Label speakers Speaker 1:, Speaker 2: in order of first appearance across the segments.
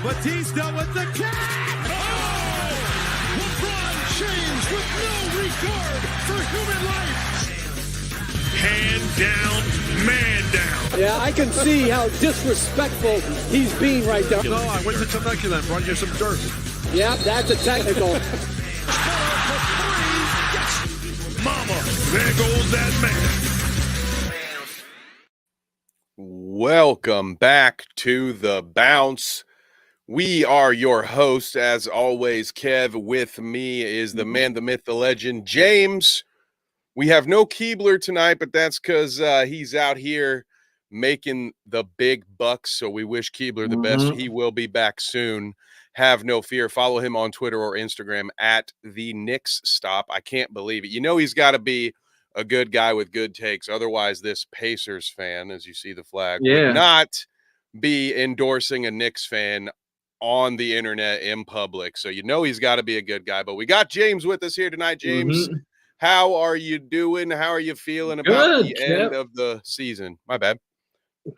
Speaker 1: Batista with the catch!
Speaker 2: Oh! LeBron James with no regard for human life. Hand down, man down.
Speaker 3: Yeah, I can see how disrespectful he's being right now.
Speaker 1: No, I went to Temecula and brought you some dirt.
Speaker 3: Yeah, that's a technical.
Speaker 2: Mama, there goes that man.
Speaker 4: Welcome back to The Bounce. We are your hosts, as always. Kev, with me is the man, the myth, the legend, James. We have no Keebler tonight, but that's because he's out here making the big bucks, so we wish Keebler the best. He will be back soon. Have no fear. Follow him on Twitter or Instagram at the Knicks Stop. I can't believe it. You know he's got to be a good guy with good takes. Otherwise, this Pacers fan, as you see the flag, would not be endorsing a Knicks fan on the internet in public. So you know he's got to be a good guy. But we got James with us here tonight. James, how are you doing? How are you feeling about the end of the season? My bad.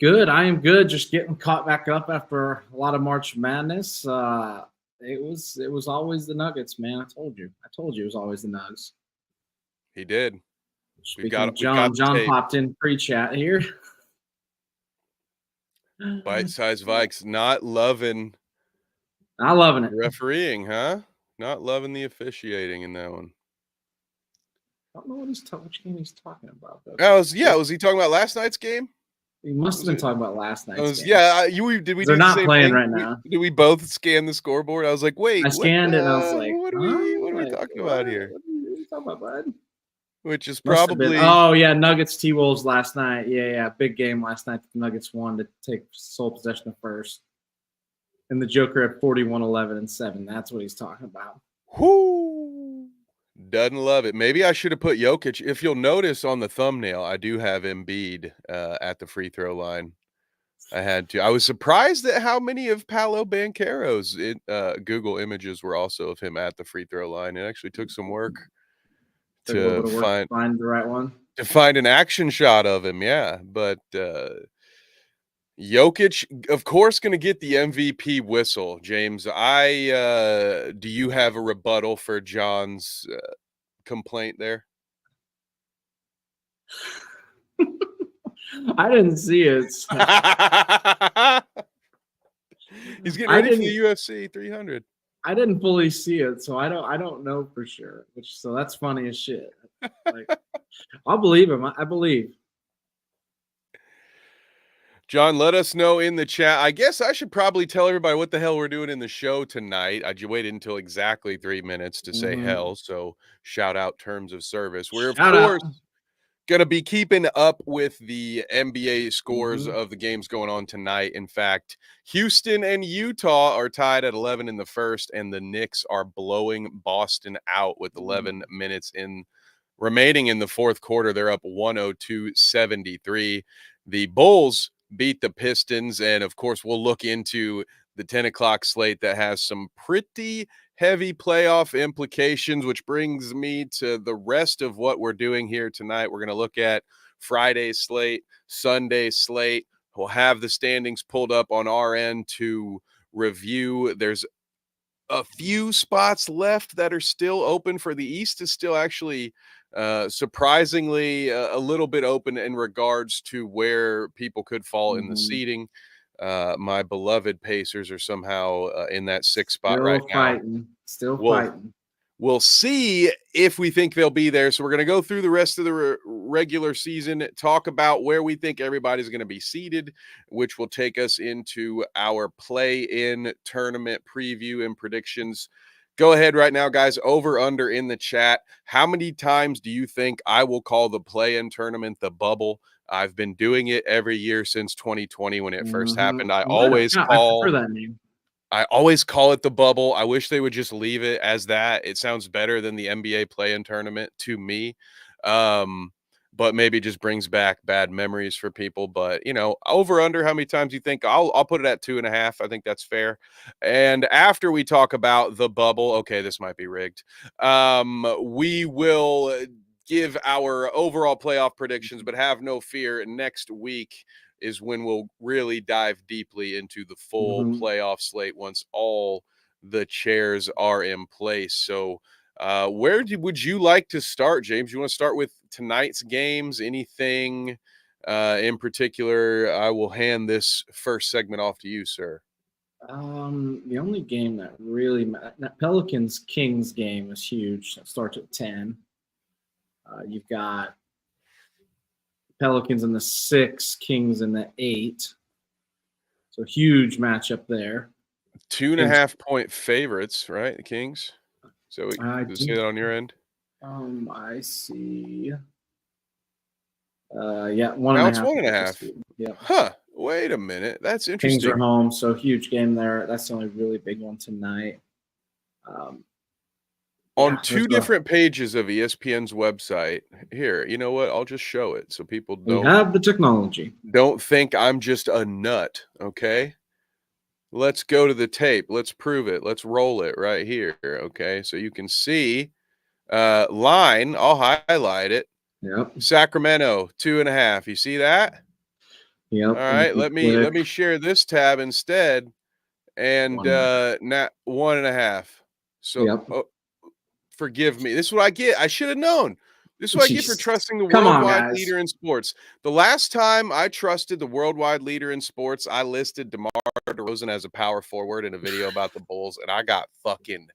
Speaker 5: Good. I am good. Just getting caught back up after a lot of March Madness. It was always the Nuggets, man. I told you it was always the Nugs.
Speaker 4: He did.
Speaker 5: John popped in pre-chat here.
Speaker 4: Bite-sized Vikes not loving
Speaker 5: it.
Speaker 4: Refereeing, huh? Not loving the officiating in that one.
Speaker 5: I don't know which game he's talking about, though.
Speaker 4: Was he talking about last night's game?
Speaker 5: He must have been talking about last night's game.
Speaker 4: Yeah,
Speaker 5: They're not playing right now.
Speaker 4: Did we both scan the scoreboard? I was like, wait.
Speaker 5: I scanned it and I was like,
Speaker 4: what are we talking about here?
Speaker 5: What are you talking about, bud?
Speaker 4: Which is probably...
Speaker 5: Nuggets T-Wolves last night. Yeah, big game last night. The Nuggets won to take sole possession of first. And the Joker at 41-11-7. That's what he's talking about.
Speaker 4: Whoo! Doesn't love it. Maybe I should have put Jokic. If you'll notice on the thumbnail, I do have Embiid at the free throw line. I had to. I was surprised at how many of Paolo Banchero's Google images were also of him at the free throw line. It actually took some work to find
Speaker 5: the right one.
Speaker 4: To find an action shot of him, yeah. But Jokic, of course, going to get the MVP whistle. James, do you have a rebuttal for John's complaint there?
Speaker 5: I didn't see it.
Speaker 4: He's getting ready for the UFC 300.
Speaker 5: I didn't fully see it, so I don't know for sure. So that's funny as shit. Like, I'll believe him. I believe.
Speaker 4: John, let us know in the chat. I guess I should probably tell everybody what the hell we're doing in the show tonight. I waited until exactly 3 minutes to say hell, so shout out terms of service. We're, of course, going to be keeping up with the NBA scores of the games going on tonight. In fact, Houston and Utah are tied at 11 in the first, and the Knicks are blowing Boston out with 11 minutes remaining in the fourth quarter. They're up 102-73. The Bulls beat the Pistons, and of course we'll look into the 10 o'clock slate that has some pretty heavy playoff implications, which brings me to the rest of what we're doing here tonight. We're going to look at Friday's slate, Sunday's slate. We'll have the standings pulled up on our end to review. There's a few spots left that are still open. For the East is still actually surprisingly a little bit open in regards to where people could fall in the seeding. My beloved Pacers are somehow in that sixth spot now.
Speaker 5: Still fighting.
Speaker 4: We'll see if we think they'll be there. So we're going to go through the rest of the regular season, talk about where we think everybody's going to be seated, which will take us into our play-in tournament preview and predictions. Go ahead right now, guys, over, under in the chat. How many times do you think I will call the play-in tournament the bubble? I've been doing it every year since 2020 when it first happened. I always call it the bubble. I wish they would just leave it as that. It sounds better than the NBA play-in tournament to me. But maybe just brings back bad memories for people. But, over, under, how many times you think? I'll put it at 2.5. I think that's fair. And after we talk about the bubble, okay, this might be rigged. We will give our overall playoff predictions, but have no fear. Next week is when we'll really dive deeply into the full playoff slate once all the chairs are in place. So would you like to start, James? You want to start with tonight's games? Anything in particular? I will hand this first segment off to you, sir.
Speaker 5: The only game that really that Pelicans Kings game is huge. That starts at 10. You've got Pelicans in the 6, Kings in the 8. So huge matchup there.
Speaker 4: 2.5 point favorites, right? The Kings. So we see that on your end.
Speaker 5: I see. Yeah, 1.5.
Speaker 4: Now it's 1.5.
Speaker 5: Yeah.
Speaker 4: Huh. Wait a minute. That's interesting.
Speaker 5: Kings are home, so huge game there. That's the only really big one tonight.
Speaker 4: On two different pages of ESPN's website. Here, you know what? I'll just show it so people
Speaker 5: don't have the technology.
Speaker 4: Don't think I'm just a nut, okay? Let's go to the tape. Let's prove it. Let's roll it right here, okay? So you can see line. I'll highlight it.
Speaker 5: Yep.
Speaker 4: Sacramento 2.5. You see that?
Speaker 5: Yep.
Speaker 4: All right. Let me share this tab instead, and now 1.5. So
Speaker 5: yep.
Speaker 4: Forgive me. This is what I get. I should have known. This is what I get for trusting the worldwide leader in sports. The last time I trusted the worldwide leader in sports, I listed DeMar DeRozan as a power forward in a video about the Bulls, and I got fucking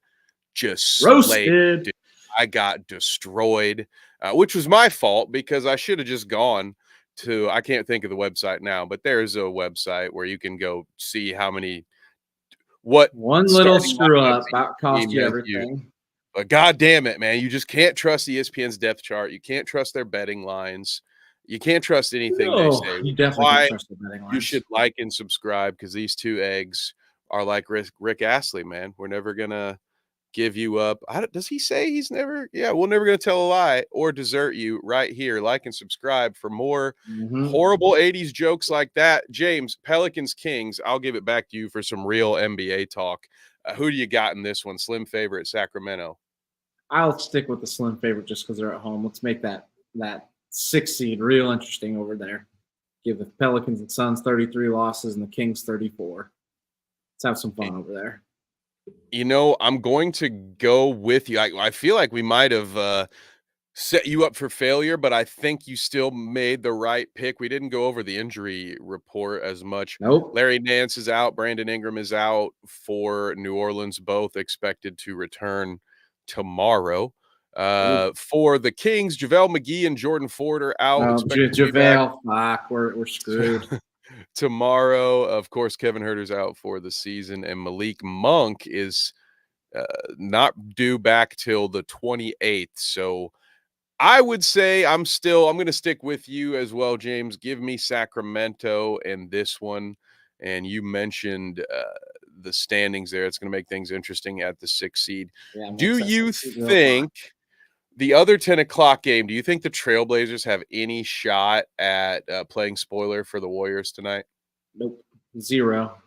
Speaker 4: just
Speaker 5: roasted.
Speaker 4: Dude. I got destroyed, which was my fault because I should have just gone to, I can't think of the website now, but there's a website where you can go see how many, one
Speaker 5: little screw up cost you everything.
Speaker 4: But God damn it, man. You just can't trust ESPN's depth chart. You can't trust their betting lines. You can't trust anything they say.
Speaker 5: You definitely can't trust the betting lines.
Speaker 4: You should like and subscribe because these two eggs are like Rick Astley, man. We're never going to give you up. Does he say he's never? Yeah, we're never going to tell a lie or desert you right here. Like and subscribe for more horrible 80s jokes like that. James, Pelicans Kings, I'll give it back to you for some real NBA talk. Who do you got in this one? Slim favorite, Sacramento.
Speaker 5: I'll stick with the slim favorite just because they're at home. Let's make that 6 seed real interesting over there. Give the Pelicans and Suns 33 losses and the Kings 34. Let's have some fun over there.
Speaker 4: You know, I'm going to go with you. I feel like we might have set you up for failure, but I think you still made the right pick. We didn't go over the injury report as much.
Speaker 5: Nope.
Speaker 4: Larry Nance is out. Brandon Ingram is out for New Orleans, both expected to return tomorrow. For the Kings, JaVale McGee and Jordan Ford are out.
Speaker 5: JaVale, fuck, we're screwed.
Speaker 4: Tomorrow, of course, Kevin Huerter's out for the season, and Malik Monk is not due back till the 28th. So I would say I'm going to stick with you as well, James. Give me Sacramento in this one. And you mentioned the standings there. It's going to make things interesting at the 6 seed. Yeah, do you think the other 10 o'clock game, do you think the Trailblazers have any shot at playing spoiler for the Warriors tonight?
Speaker 5: Nope. 0.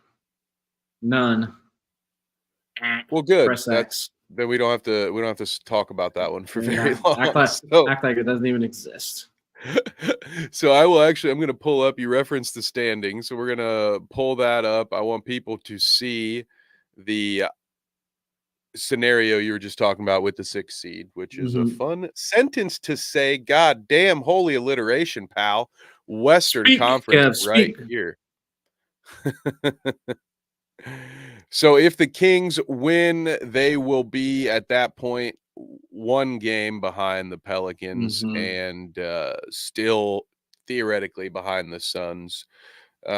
Speaker 5: None.
Speaker 4: Well, good.
Speaker 5: Press X.
Speaker 4: Then we don't have to talk about that one for very long.
Speaker 5: Act like it doesn't even exist.
Speaker 4: So I'm going to pull up, you referenced the standings. So we're going to pull that up. I want people to see the scenario you were just talking about with the 6 seed, which is a fun sentence to say. God damn, holy alliteration, pal. Western Conference right here. So if the Kings win, they will be at that point 1 game behind the Pelicans and still theoretically behind the Suns.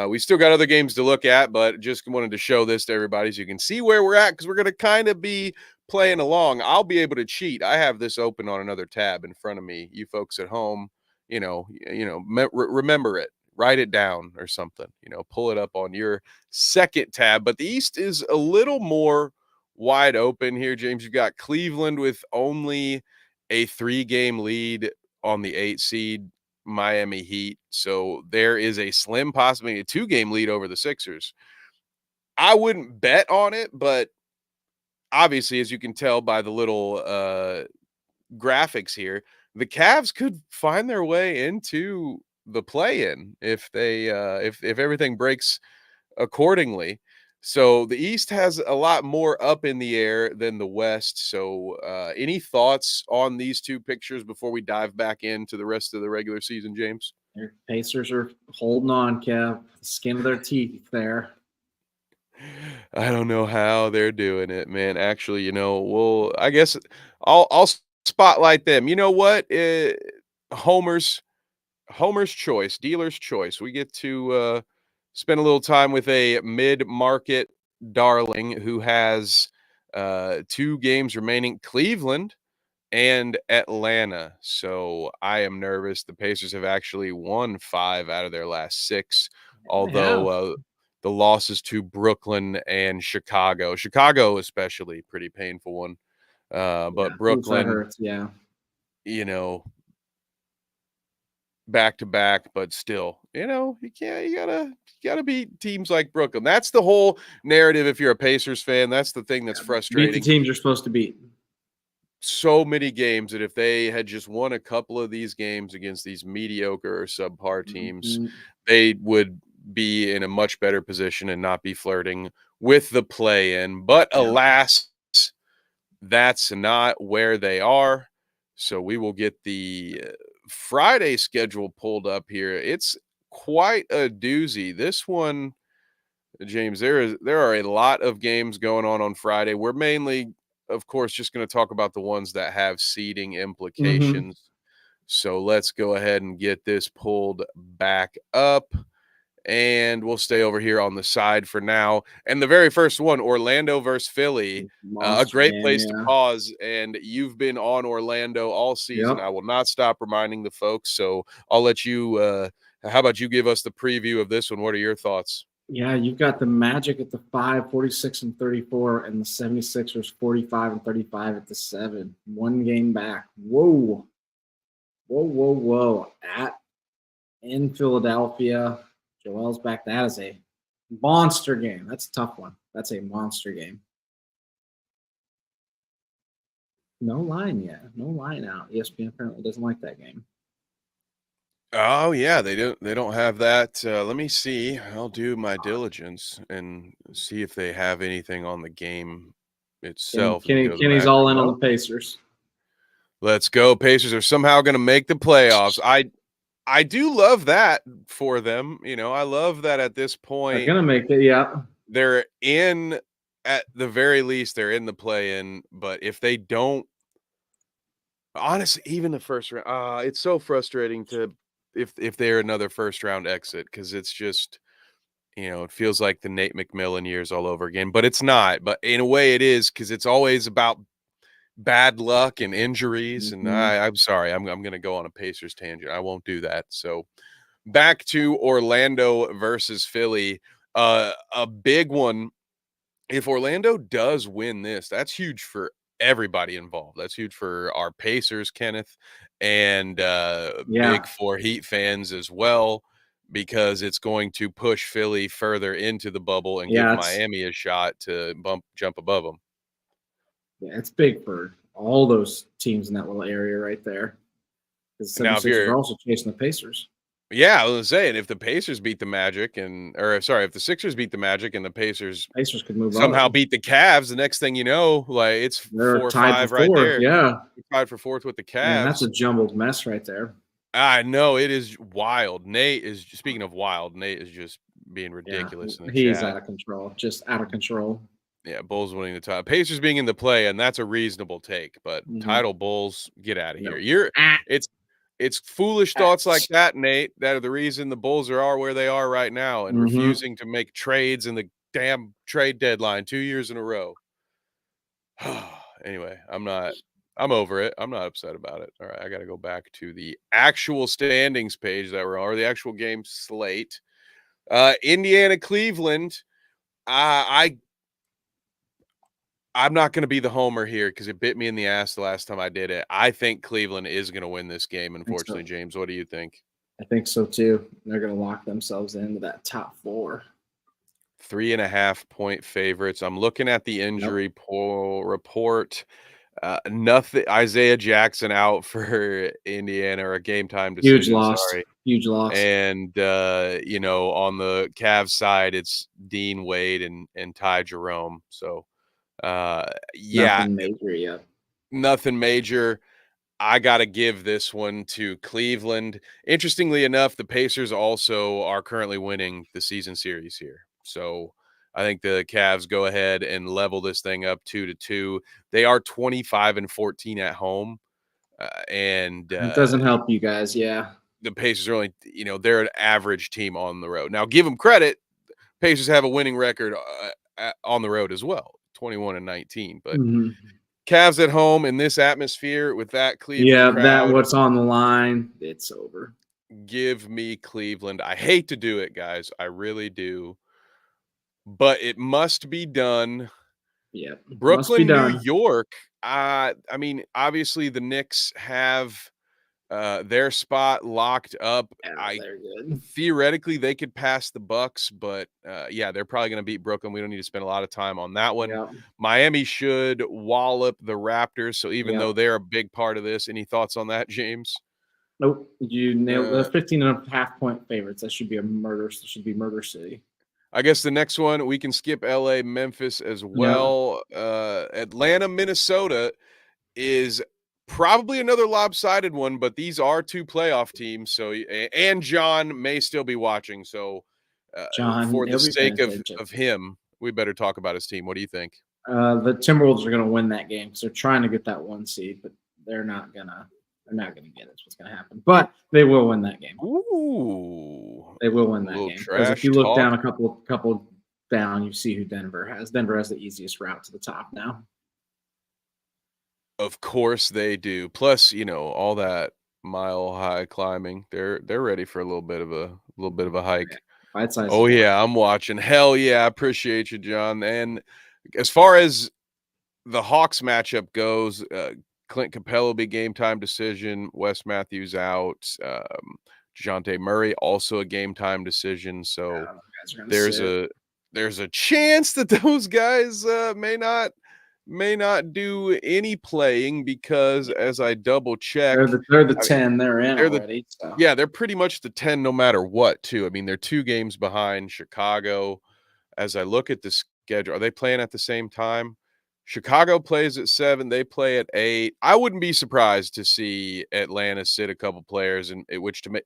Speaker 4: We still got other games to look at, but just wanted to show this to everybody so you can see where we're at, because we're going to kind of be playing along. I'll be able to cheat. I have this open on another tab in front of me. You folks at home, remember it. Write it down or something, pull it up on your second tab. But the East is a little more wide open here, James. You've got Cleveland with only a 3-game lead on the 8 seed Miami Heat. So there is a slim possibility, a 2-game lead over the Sixers. I wouldn't bet on it, but obviously, as you can tell by the little graphics here, the Cavs could find their way into the play-in if they if everything breaks accordingly. So the East has a lot more up in the air than the West. So any thoughts on these two pictures before we dive back into the rest of the regular season, James?
Speaker 5: Their Pacers are holding on, Kev. The skin of their teeth there.
Speaker 4: I don't know how they're doing it, man. Actually, I guess I'll spotlight them. You know what? Homer's choice, dealer's choice. We get to spend a little time with a mid-market darling who has 2 games remaining, Cleveland and Atlanta. So I am nervous. The Pacers have actually won 5 out of their last 6, although the losses to Brooklyn and Chicago especially, pretty painful one. But Brooklyn,
Speaker 5: that hurts, yeah.
Speaker 4: Back to back, but still, you gotta beat teams like Brooklyn. That's the whole narrative. If you're a Pacers fan, that's the thing that's frustrating.
Speaker 5: Beat the teams you're supposed to beat.
Speaker 4: So many games that if they had just won a couple of these games against these mediocre or subpar teams, they would be in a much better position and not be flirting with the play-in. But alas, that's not where they are. So we will get the Friday schedule pulled up here. It's quite a doozy. This one, James, there are a lot of games going on Friday. We're mainly, of course, just going to talk about the ones that have seeding implications. So let's go ahead and get this pulled back up. And we'll stay over here on the side for now. And the very first one, Orlando versus Philly, a great place to pause. And you've been on Orlando all season. I will not stop reminding the folks. So I'll let you, how about you give us the preview of this one? What are your thoughts?
Speaker 5: Yeah, you've got the Magic at the 5, 46-34, and the 76ers 45-35 at the 7. 1 game back. Whoa. In Philadelphia. Joel's back. That is a monster game. That's a tough one. That's a monster game. No line yet. No line out. ESPN apparently doesn't like that game.
Speaker 4: Oh yeah, they don't have that. Let me see. I'll do my diligence and see if they have anything on the game itself.
Speaker 5: Kenny's all in on the Pacers.
Speaker 4: Let's go. Pacers are somehow going to make the playoffs. I do love that for them. I love that at this point.
Speaker 5: They're going to make it, yeah.
Speaker 4: They're in, at the very least, they're in the play-in. But if they don't, honestly, even the first round, it's so frustrating if they're another first-round exit, because it's just, it feels like the Nate McMillan years all over again. But it's not. But in a way it is, because it's always about bad luck and injuries. And I'm sorry, I'm going to go on a Pacers tangent. I won't do that. So back to Orlando versus Philly, a big one. If Orlando does win this, that's huge for everybody involved. That's huge for our Pacers, Kenneth, and big for Heat fans as well, because it's going to push Philly further into the bubble and give Miami a shot to jump above them. Yeah,
Speaker 5: it's big for all those teams in that little area right there. Because the 76ers are also chasing the Pacers.
Speaker 4: Yeah, I was saying, if the Pacers beat the Magic if the Sixers beat the Magic and the Pacers
Speaker 5: could move
Speaker 4: somehow beat the Cavs, the next thing you know, it's 4-5 right there.
Speaker 5: Yeah,
Speaker 4: tied for 4th with the Cavs.
Speaker 5: Man, that's a jumbled mess right there.
Speaker 4: I know, it is wild. Speaking of wild, Nate is just being ridiculous.
Speaker 5: Yeah, he's out of control, just out of control.
Speaker 4: Yeah, Bulls winning the title. Pacers being in the play, and that's a reasonable take. But title Bulls, get out of here. It's foolish thoughts like that, Nate, that are the reason the Bulls are where they are right now, and refusing to make trades in the damn trade deadline 2 years in a row. Anyway, I'm over it. I'm not upset about it. All right, I got to go back to the actual standings page that we're on, or the actual game slate. Indiana, Cleveland. I'm not going to be the homer here because it bit me in the ass the last time I did it. I think Cleveland is going to win this game, unfortunately. James, what do you think?
Speaker 5: I think so, too. They're going to lock themselves into that top 4.
Speaker 4: 3.5-point favorites. I'm looking at the injury report. Nothing. Isaiah Jackson out for Indiana, or a game time decision.
Speaker 5: Huge loss.
Speaker 4: Sorry.
Speaker 5: Huge loss.
Speaker 4: And on the Cavs side, it's Dean Wade and Ty Jerome. So
Speaker 5: Nothing major yet.
Speaker 4: Nothing major. I got to give this one to Cleveland. Interestingly enough, the Pacers also are currently winning the season series here. So I think the Cavs go ahead and level this thing up 2-2. They are 25-14 at home. And
Speaker 5: it doesn't help you guys. Yeah.
Speaker 4: The Pacers are only, they're an average team on the road. Now, give them credit. Pacers have a winning record on the road as well, 21-19. But Cavs at home in this atmosphere with that Cleveland crowd,
Speaker 5: that what's on the line, it's over.
Speaker 4: Give me Cleveland. I hate to do it, guys. I really do. But it must be done.
Speaker 5: Yeah.
Speaker 4: Brooklyn, New York. Obviously the Knicks have their spot locked up.
Speaker 5: Yeah, they're good.
Speaker 4: Theoretically, they could pass the Bucks, but they're probably going to beat Brooklyn. We don't need to spend a lot of time on that one.
Speaker 5: Yeah.
Speaker 4: Miami should wallop the Raptors. So even though they're a big part of this, any thoughts on that, James?
Speaker 5: Nope. You nailed the 15.5 point favorites. That should be a murder. That should be Murder City.
Speaker 4: I guess the next one, we can skip LA, Memphis as well. Atlanta, Minnesota is probably another lopsided one, but these are two playoff teams. So, and John may still be watching. So,
Speaker 5: John,
Speaker 4: for the sake of him, we better talk about his team. What do you think?
Speaker 5: The Timberwolves are going to win that game because they're trying to get that 1 seed, but they're not gonna get it. It's what's going to happen. But they will win that game.
Speaker 4: Ooh,
Speaker 5: they will win that game. Because if you look down a couple down, you see who Denver has. Denver has the easiest route to the top now.
Speaker 4: Of course they do. Plus, all that mile high climbing. They're ready for a little bit of a hike. Oh yeah, I'm watching. Hell yeah, I appreciate you, John. And as far as the Hawks matchup goes, Clint Capella will be game time decision. Wes Matthews out. DeJounte Murray also a game time decision. So there's a chance that those guys may not do any playing because, as I double check,
Speaker 5: they're the 10. They're in already.
Speaker 4: Yeah, they're pretty much the 10 no matter what, too. I mean, they're 2 games behind Chicago. As I look at the schedule, are they playing at the same time? Chicago plays at 7. They play at 8. I wouldn't be surprised to see Atlanta sit a couple players,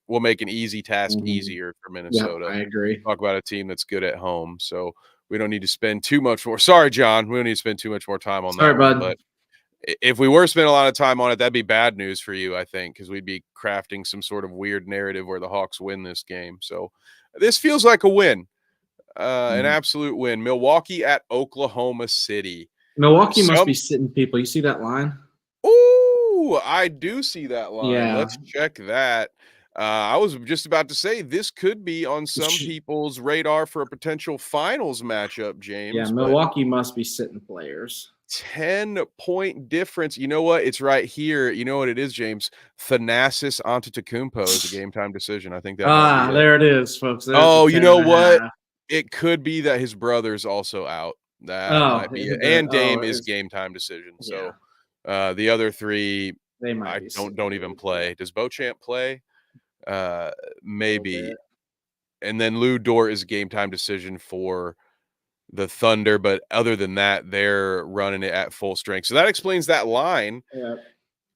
Speaker 4: will make an easy task easier for Minnesota.
Speaker 5: Yeah, I agree.
Speaker 4: Talk about a team that's good at home. So we don't need to spend too much more. Sorry, John. We don't need to spend too much more time on that.
Speaker 5: Sorry, bud.
Speaker 4: But if we were spending a lot of time on it, that'd be bad news for you, I think, because we'd be crafting some sort of weird narrative where the Hawks win this game. So this feels like a win, an absolute win. Milwaukee at Oklahoma City.
Speaker 5: Milwaukee must be sitting people. You see that line?
Speaker 4: Ooh, I do see that line.
Speaker 5: Yeah.
Speaker 4: Let's check that. I was just about to say this could be on some people's radar for a potential finals matchup, James.
Speaker 5: Yeah, Milwaukee must be sitting players.
Speaker 4: 10-point difference. You know what? It's right here. You know what it is, James? Thanasis Antetokounmpo is a game time decision. I think that.
Speaker 5: There it is, folks.
Speaker 4: There's you know what? It could be that his brother's also out. That might be it. And Dame is game time decision. So the other 3
Speaker 5: they might
Speaker 4: don't even play. Does Beauchamp play? Maybe. And then Lou Dort is a game time decision for the Thunder, but other than that, they're running it at full strength. So that explains that line.
Speaker 5: Yeah.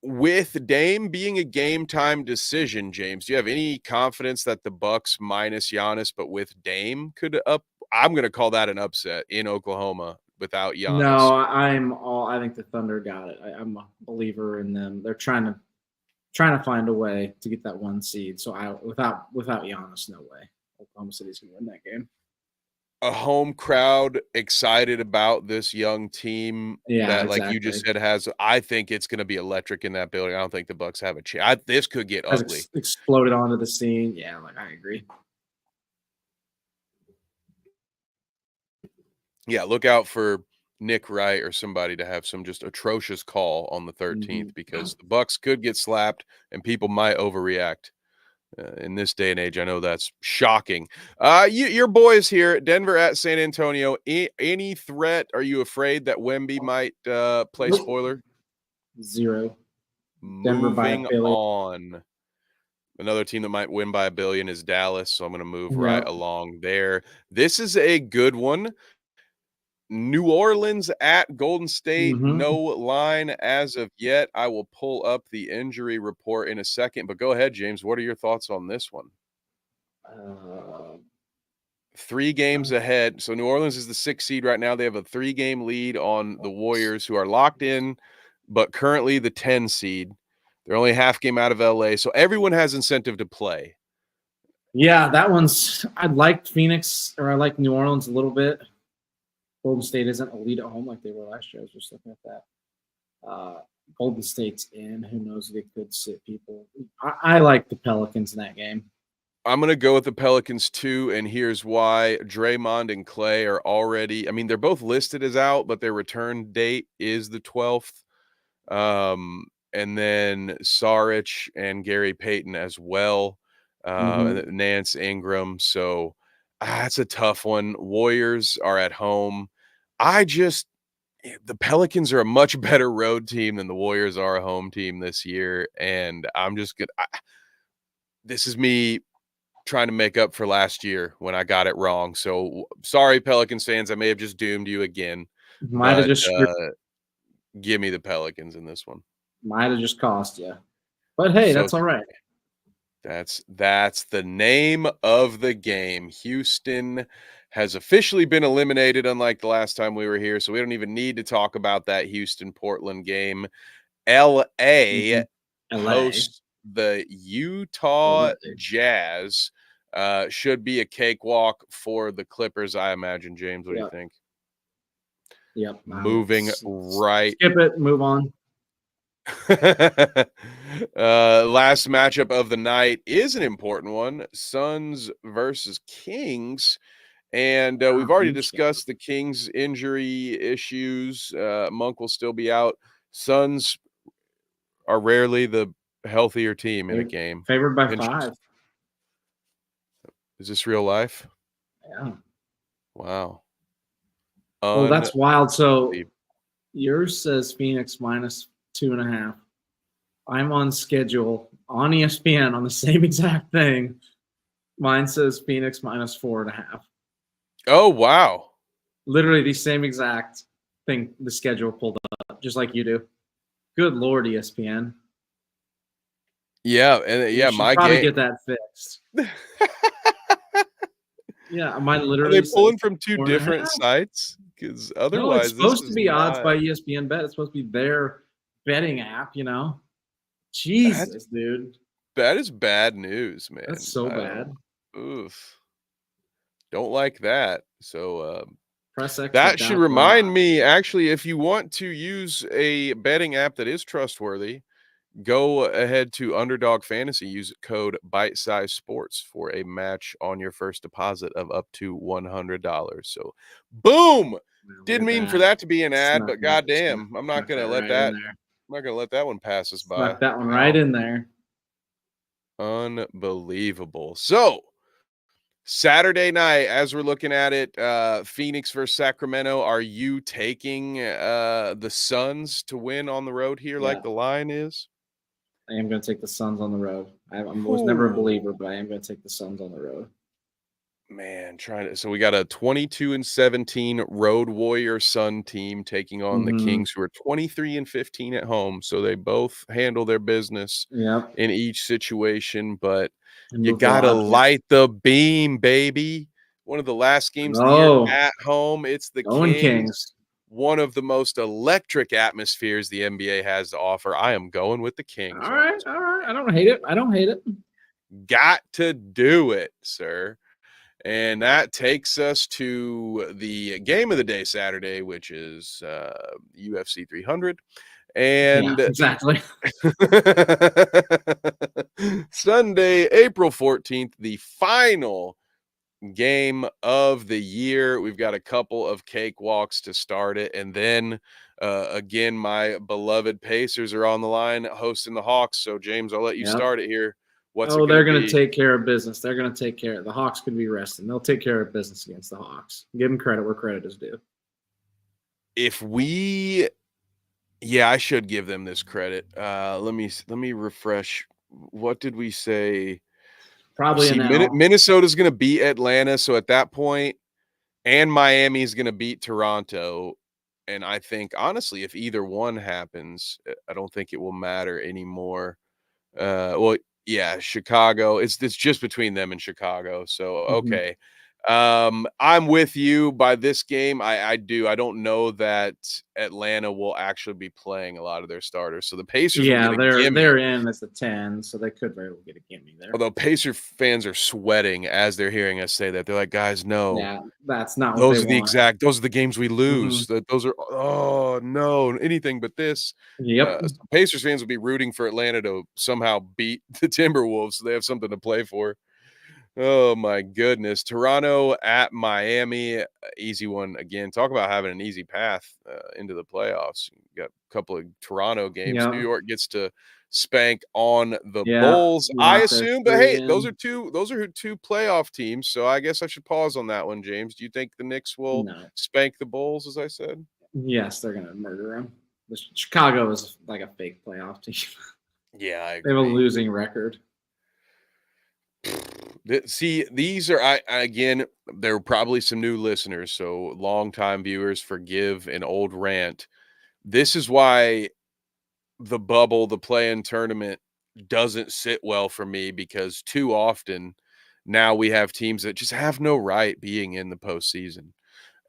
Speaker 4: With Dame being a game time decision, James, do you have any confidence that the Bucks minus Giannis, but with Dame could up? I'm going to call that an upset in Oklahoma without Giannis.
Speaker 5: No, I think the Thunder got it. I'm a believer in them. They're trying to find a way to get that 1 seed. So without Giannis, no way. Oklahoma City's going to win that game.
Speaker 4: A home crowd excited about this young team that, like you just said, I think it's going to be electric in that building. I don't think the Bucks have a chance. This could get ugly.
Speaker 5: Exploded onto the scene. Yeah, I agree.
Speaker 4: Yeah, look out for Nick Wright or somebody to have some just atrocious call on the 13th because the Bucks could get slapped and people might overreact. In this day and age, I know that's shocking. Your boys here, Denver at San Antonio. Any threat? Are you afraid that Wemby might play spoiler?
Speaker 5: 0. Denver by a
Speaker 4: Moving
Speaker 5: billion.
Speaker 4: on. Another team that might win by $1 billion is Dallas, so I'm going to move right along there. This is a good one. New Orleans at Golden State. No line as of yet. I will pull up the injury report in a second, but go ahead, James. What are your thoughts on this one? 3 games ahead. So New Orleans is the 6th seed right now. They have a 3-game lead on the Warriors, who are locked in, but currently the 10 seed. They're only a half game out of LA, so everyone has incentive to play.
Speaker 5: Yeah, that one's – I like Phoenix, or I like New Orleans a little bit. Golden State isn't elite at home like they were last year. I was just looking at that. Golden State's in. Who knows? They could sit people. I like the Pelicans in that game.
Speaker 4: I'm going to go with the Pelicans too, and here's why. Draymond and Clay are already – I mean, they're both listed as out, but their return date is the 12th. And then Saric and Gary Payton as well, and Nance Ingram. So that's a tough one. Warriors are at home. The Pelicans are a much better road team than the Warriors are a home team this year. And I'm just going to – this is me trying to make up for last year when I got it wrong. So sorry, Pelicans fans. I may have just doomed you again.
Speaker 5: Might have just
Speaker 4: give me the Pelicans in this one.
Speaker 5: Might have just cost you. But, hey, that's all right.
Speaker 4: That's the name of the game. Houston has officially been eliminated, unlike the last time we were here, so we don't even need to talk about that Houston-Portland game. LA hosts the Utah Jazz. Should be a cakewalk for the Clippers, I imagine. James, what do you think?
Speaker 5: Yep.
Speaker 4: Moving right.
Speaker 5: Skip it. Move on.
Speaker 4: Last matchup of the night is an important one. Suns versus Kings. And we've already discussed the Kings injury issues. Monk will still be out. Suns are rarely the healthier team in a game.
Speaker 5: Favored by 5.
Speaker 4: Is this real life?
Speaker 5: Yeah.
Speaker 4: Wow.
Speaker 5: Well, that's wild. So yours says Phoenix minus 2.5. I'm on schedule on ESPN on the same exact thing. Mine says Phoenix minus 4.5.
Speaker 4: Oh, wow.
Speaker 5: Literally the same exact thing, the schedule pulled up, just like you do. Good Lord, ESPN.
Speaker 4: Yeah, and my
Speaker 5: probably
Speaker 4: game.
Speaker 5: Get that fixed. Yeah, mine literally.
Speaker 4: Are they pulling from 2 different sites? Because otherwise,
Speaker 5: it's supposed to be odds by ESPN Bet. It's supposed to be their betting app, you know. Jesus, dude.
Speaker 4: That is bad news, man.
Speaker 5: That's so bad.
Speaker 4: Oof. Don't like that. So
Speaker 5: press X.
Speaker 4: That should remind me, actually, if you want to use a betting app that is trustworthy, go ahead to Underdog Fantasy. Use code Bite-Size Sports for a match on your first deposit of up to $100. So, boom! Didn't mean for that to be an ad, but goddamn, I'm not gonna let that. I'm not gonna let that one pass us by.
Speaker 5: Snuck that one right in there.
Speaker 4: Unbelievable. So, Saturday night, as we're looking at it, Phoenix versus Sacramento. Are you taking the Suns to win on the road here, like the line is?
Speaker 5: I am going to take the Suns on the road. I was never a believer, but I am going to take the Suns on the road.
Speaker 4: Man, so we got a 22-17 road Warrior Sun team taking on the Kings, who are 23-15 at home. So they both handle their business in each situation, but you gotta light the beam, baby. One of the last games of the year at home. It's the Kings. One of the most electric atmospheres the NBA has to offer. I am going with the Kings.
Speaker 5: All right. I don't hate it.
Speaker 4: Got to do it, sir. And that takes us to the game of the day Saturday, which is UFC 300. And
Speaker 5: exactly.
Speaker 4: Sunday, April 14th, the final game of the year. We've got a couple of cakewalks to start it. And then, again, my beloved Pacers are on the line hosting the Hawks. So, James, I'll let you start it here.
Speaker 5: They're going to take care of business. They're going to take care of the Hawks. Could be resting. They'll take care of business against the Hawks. Give them credit where credit is due.
Speaker 4: If we Yeah, I should give them this credit. Let me refresh. What did we say?
Speaker 5: Probably
Speaker 4: See,
Speaker 5: an L.
Speaker 4: Minnesota's going to beat Atlanta, so at that point, and Miami's going to beat Toronto. And I think honestly, if either one happens, I don't think it will matter anymore. Well, yeah, Chicago. It's just between them and Chicago. So
Speaker 5: Mhm.
Speaker 4: okay. I'm with you by this game. I do. I don't know that Atlanta will actually be playing a lot of their starters. So the Pacers will
Speaker 5: Yeah,
Speaker 4: get a gimme.
Speaker 5: they're in as a 10, so they could very well get a gimme there.
Speaker 4: Although Pacer fans are sweating as they're hearing us say that. They're like, guys, no.
Speaker 5: Yeah, that's not what
Speaker 4: Those
Speaker 5: they
Speaker 4: are
Speaker 5: want.
Speaker 4: those are the games we lose.
Speaker 5: Mhm.
Speaker 4: Those are oh no, anything but this.
Speaker 5: Yep.
Speaker 4: So Pacers fans will be rooting for Atlanta to somehow beat the Timberwolves so they have something to play for. Oh my goodness. Toronto at Miami, easy one again. Talk about having an easy path into the playoffs. You got a couple of Toronto games. New
Speaker 5: Yeah.
Speaker 4: York gets to spank on the
Speaker 5: Yeah.
Speaker 4: Bulls, I
Speaker 5: Lock their
Speaker 4: assume. But
Speaker 5: three
Speaker 4: hey, those are
Speaker 5: in.
Speaker 4: two playoff teams. So I guess I should pause on that one, James. Do you think the Knicks will
Speaker 5: No.
Speaker 4: spank the Bulls, as I said?
Speaker 5: Yes, they're gonna murder them. Chicago is like a fake playoff team.
Speaker 4: Yeah, I
Speaker 5: They have a
Speaker 4: agree.
Speaker 5: losing record.
Speaker 4: See, these are again, there are probably some new listeners, so longtime viewers forgive an old rant. This is why the bubble, the play-in tournament doesn't sit well for me because too often now we have teams that just have no right being in the postseason.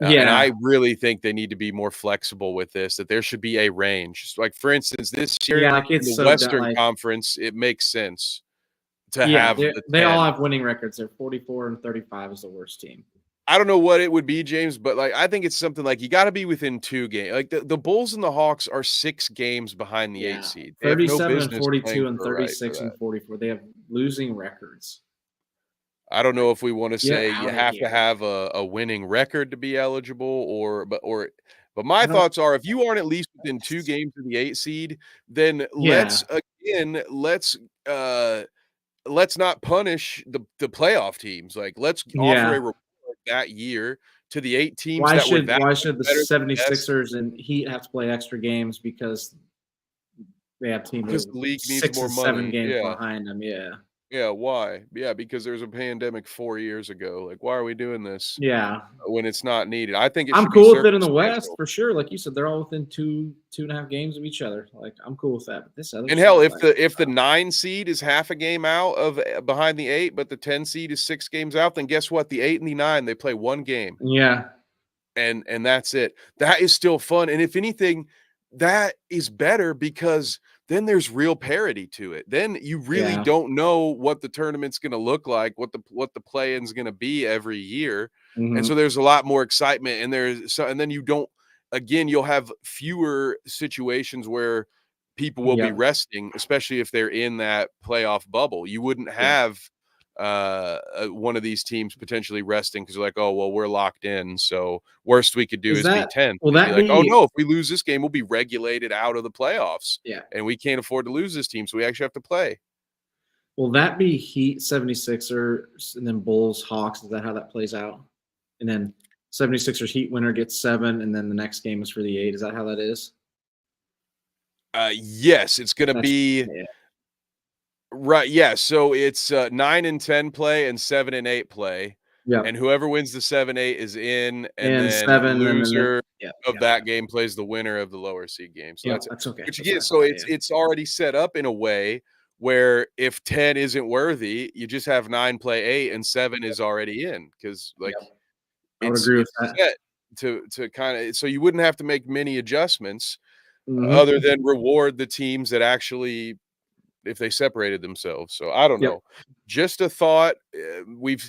Speaker 4: And
Speaker 5: Yeah.
Speaker 4: I really think they need to be more flexible with this, that there should be a range. Like, for instance, this year
Speaker 5: Yeah, like
Speaker 4: in
Speaker 5: it's
Speaker 4: the
Speaker 5: so
Speaker 4: Western
Speaker 5: like
Speaker 4: Conference, it makes sense to
Speaker 5: yeah,
Speaker 4: have the
Speaker 5: they
Speaker 4: 10.
Speaker 5: all have winning records. They're 44 and 35 is the worst team.
Speaker 4: I don't know what it would be, James, but like I think it's something like you got to be within 2 games. Like the Bulls and the Hawks are 6 games behind the
Speaker 5: Yeah.
Speaker 4: 8 seed. They have no
Speaker 5: 37 and
Speaker 4: business
Speaker 5: 42
Speaker 4: playing
Speaker 5: and
Speaker 4: for a right
Speaker 5: 36
Speaker 4: for
Speaker 5: and
Speaker 4: that.
Speaker 5: 44. They have losing records.
Speaker 4: I don't know if we want to
Speaker 5: Get
Speaker 4: say you
Speaker 5: outta
Speaker 4: have to
Speaker 5: here.
Speaker 4: have a winning record to be eligible but my
Speaker 5: I don't-
Speaker 4: thoughts are if you aren't at least within 2 games of the 8 seed, then
Speaker 5: Yeah.
Speaker 4: let's not punish the playoff teams. Like let's offer
Speaker 5: Yeah.
Speaker 4: a reward that year to the 8 teams
Speaker 5: Why
Speaker 4: that were
Speaker 5: should
Speaker 4: that
Speaker 5: why
Speaker 4: much
Speaker 5: should the
Speaker 4: better than the best.
Speaker 5: 76ers and Heat have to play extra games because they have teams
Speaker 4: Because
Speaker 5: that
Speaker 4: the
Speaker 5: are
Speaker 4: league needs
Speaker 5: 6
Speaker 4: more
Speaker 5: and 7
Speaker 4: money.
Speaker 5: games
Speaker 4: Yeah.
Speaker 5: behind them? Yeah.
Speaker 4: Yeah, why? Yeah, because there's a pandemic 4 years ago. Like, why are we doing this
Speaker 5: Yeah.
Speaker 4: when it's not needed? I think it
Speaker 5: I'm
Speaker 4: should be
Speaker 5: cool with it in the West
Speaker 4: circumstantial.
Speaker 5: for sure. Like you said, they're all within 2.5 games of each other. Like I'm cool with that. But this other
Speaker 4: And hell,
Speaker 5: stuff,
Speaker 4: if the 9 seed is half a game out of behind the 8, but the 10 seed is 6 games out, then guess what? The 8 and the 9, they play 1 game.
Speaker 5: yeah.
Speaker 4: And that's it. That is still fun. And if anything, that is better because then there's real parity to it. Then you really
Speaker 5: Yeah.
Speaker 4: don't know what the tournament's going to look like, what the play-in's going to be every year. And
Speaker 5: Mhm.
Speaker 4: so there's a lot more excitement and then you don't again, you'll have fewer situations where people will be
Speaker 5: Yeah.
Speaker 4: resting, especially if they're in that playoff bubble. You wouldn't have one of these teams potentially resting because they're like, oh well, we're locked in, so worst we could do is be 10th.
Speaker 5: will
Speaker 4: They'd
Speaker 5: that
Speaker 4: be like, oh
Speaker 5: be
Speaker 4: no, if we lose this game, we'll be regulated out of the playoffs,
Speaker 5: yeah.
Speaker 4: and we can't afford to lose this team, so we actually have to play.
Speaker 5: Will that be Heat 76ers and then Bulls Hawks? Is that how that plays out? And then 76ers Heat winner gets 7, and then the next game is for the 8. Is that how that is?
Speaker 4: Yes, it's gonna
Speaker 5: That's-
Speaker 4: be
Speaker 5: yeah.
Speaker 4: right. Yeah, so it's 9 and 10 play and 7 and 8 play.
Speaker 5: Yeah.
Speaker 4: And whoever wins the 7-8 is in, and
Speaker 5: And
Speaker 4: then
Speaker 5: 7, and
Speaker 4: the
Speaker 5: then
Speaker 4: loser
Speaker 5: yeah.
Speaker 4: of that game plays the winner of the lower seed game. So
Speaker 5: Yeah,
Speaker 4: that's
Speaker 5: okay.
Speaker 4: which
Speaker 5: That's
Speaker 4: again,
Speaker 5: what I
Speaker 4: so
Speaker 5: thought, yeah.
Speaker 4: it's already set up in a way where if 10 isn't worthy, you just have 9 play 8 and 7 is already in because like
Speaker 5: Yep. I would agree with that.
Speaker 4: set to kind of so you wouldn't have to make many adjustments
Speaker 5: Mhm.
Speaker 4: other than reward the teams that actually if they separated themselves. So I don't
Speaker 5: Yep.
Speaker 4: know. Just a thought. We've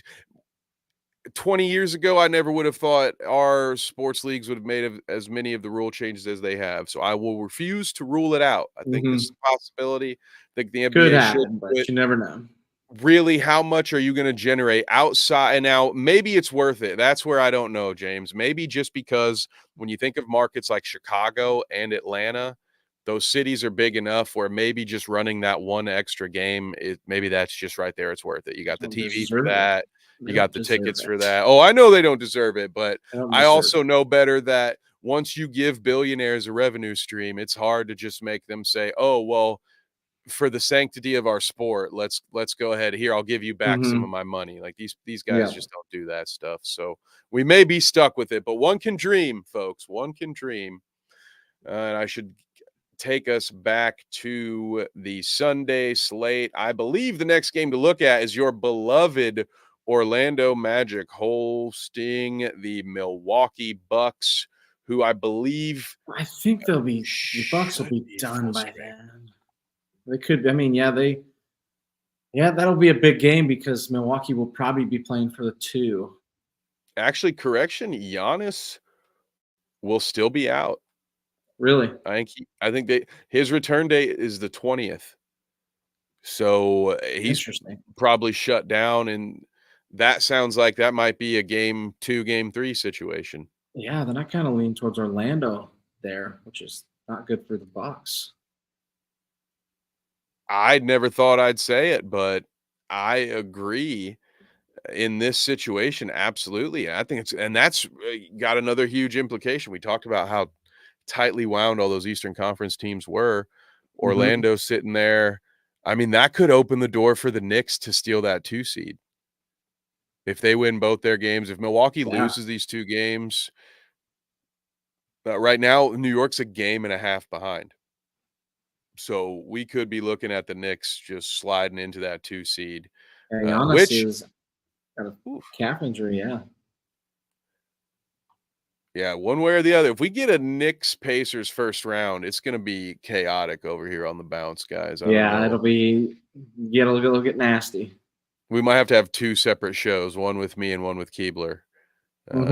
Speaker 4: 20 years ago, I never would have thought our sports leagues would have made as many of the rule changes as they have. So I will refuse to rule it out. I think this is a possibility. I think the
Speaker 5: Could
Speaker 4: NBA
Speaker 5: happen,
Speaker 4: should.
Speaker 5: but you never know.
Speaker 4: Really, how much are you going to generate outside? And now maybe it's worth it. That's where I don't know, James. Maybe just because when you think of markets like Chicago and Atlanta, those cities are big enough where maybe just running that one extra game, maybe that's just right there. It's worth it. You got the
Speaker 5: Don't
Speaker 4: TV for
Speaker 5: deserve it.
Speaker 4: that.
Speaker 5: They
Speaker 4: You got
Speaker 5: don't
Speaker 4: the
Speaker 5: deserve
Speaker 4: tickets
Speaker 5: it.
Speaker 4: for that. Oh, I know they don't deserve it, but
Speaker 5: They don't
Speaker 4: I
Speaker 5: deserve
Speaker 4: also
Speaker 5: it.
Speaker 4: know better that once you give billionaires a revenue stream, it's hard to just make them say, oh, well, for the sanctity of our sport, let's go ahead here. I'll give you back some of my money. Like these guys just don't do that stuff. So we may be stuck with it, but one can dream, folks. One can dream. And I should take us back to the Sunday slate. I believe the next game to look at is your beloved Orlando Magic hosting the Milwaukee Bucks, who I believe
Speaker 5: I think the Bucks will be done by then. They could. I mean, that'll be a big game because Milwaukee will probably be playing for the 2.
Speaker 4: Actually, correction, Giannis will still be out.
Speaker 5: Really?
Speaker 4: I think his return date is the 20th. So he's probably shut down, and that sounds like that might be a game 2, game 3 situation.
Speaker 5: Yeah, then I kind of lean towards Orlando there, which is not good for the Bucks.
Speaker 4: I'd never thought I'd say it, but I agree in this situation. Absolutely. I think that's got another huge implication. We talked about how tightly wound all those Eastern Conference teams were. Orlando sitting there. I mean, that could open the door for the Knicks to steal that 2 seed. If they win both their games, if Milwaukee loses these 2 games, right now, New York's a game and a half behind. So we could be looking at the Knicks just sliding into that 2 seed.
Speaker 5: Giannis is got a calf injury,
Speaker 4: Yeah, one way or the other. If we get a Knicks Pacers first round, it's going to be chaotic over here on the bounce, guys.
Speaker 5: it'll get nasty.
Speaker 4: We might have to have 2 separate shows, one with me and one with Keebler,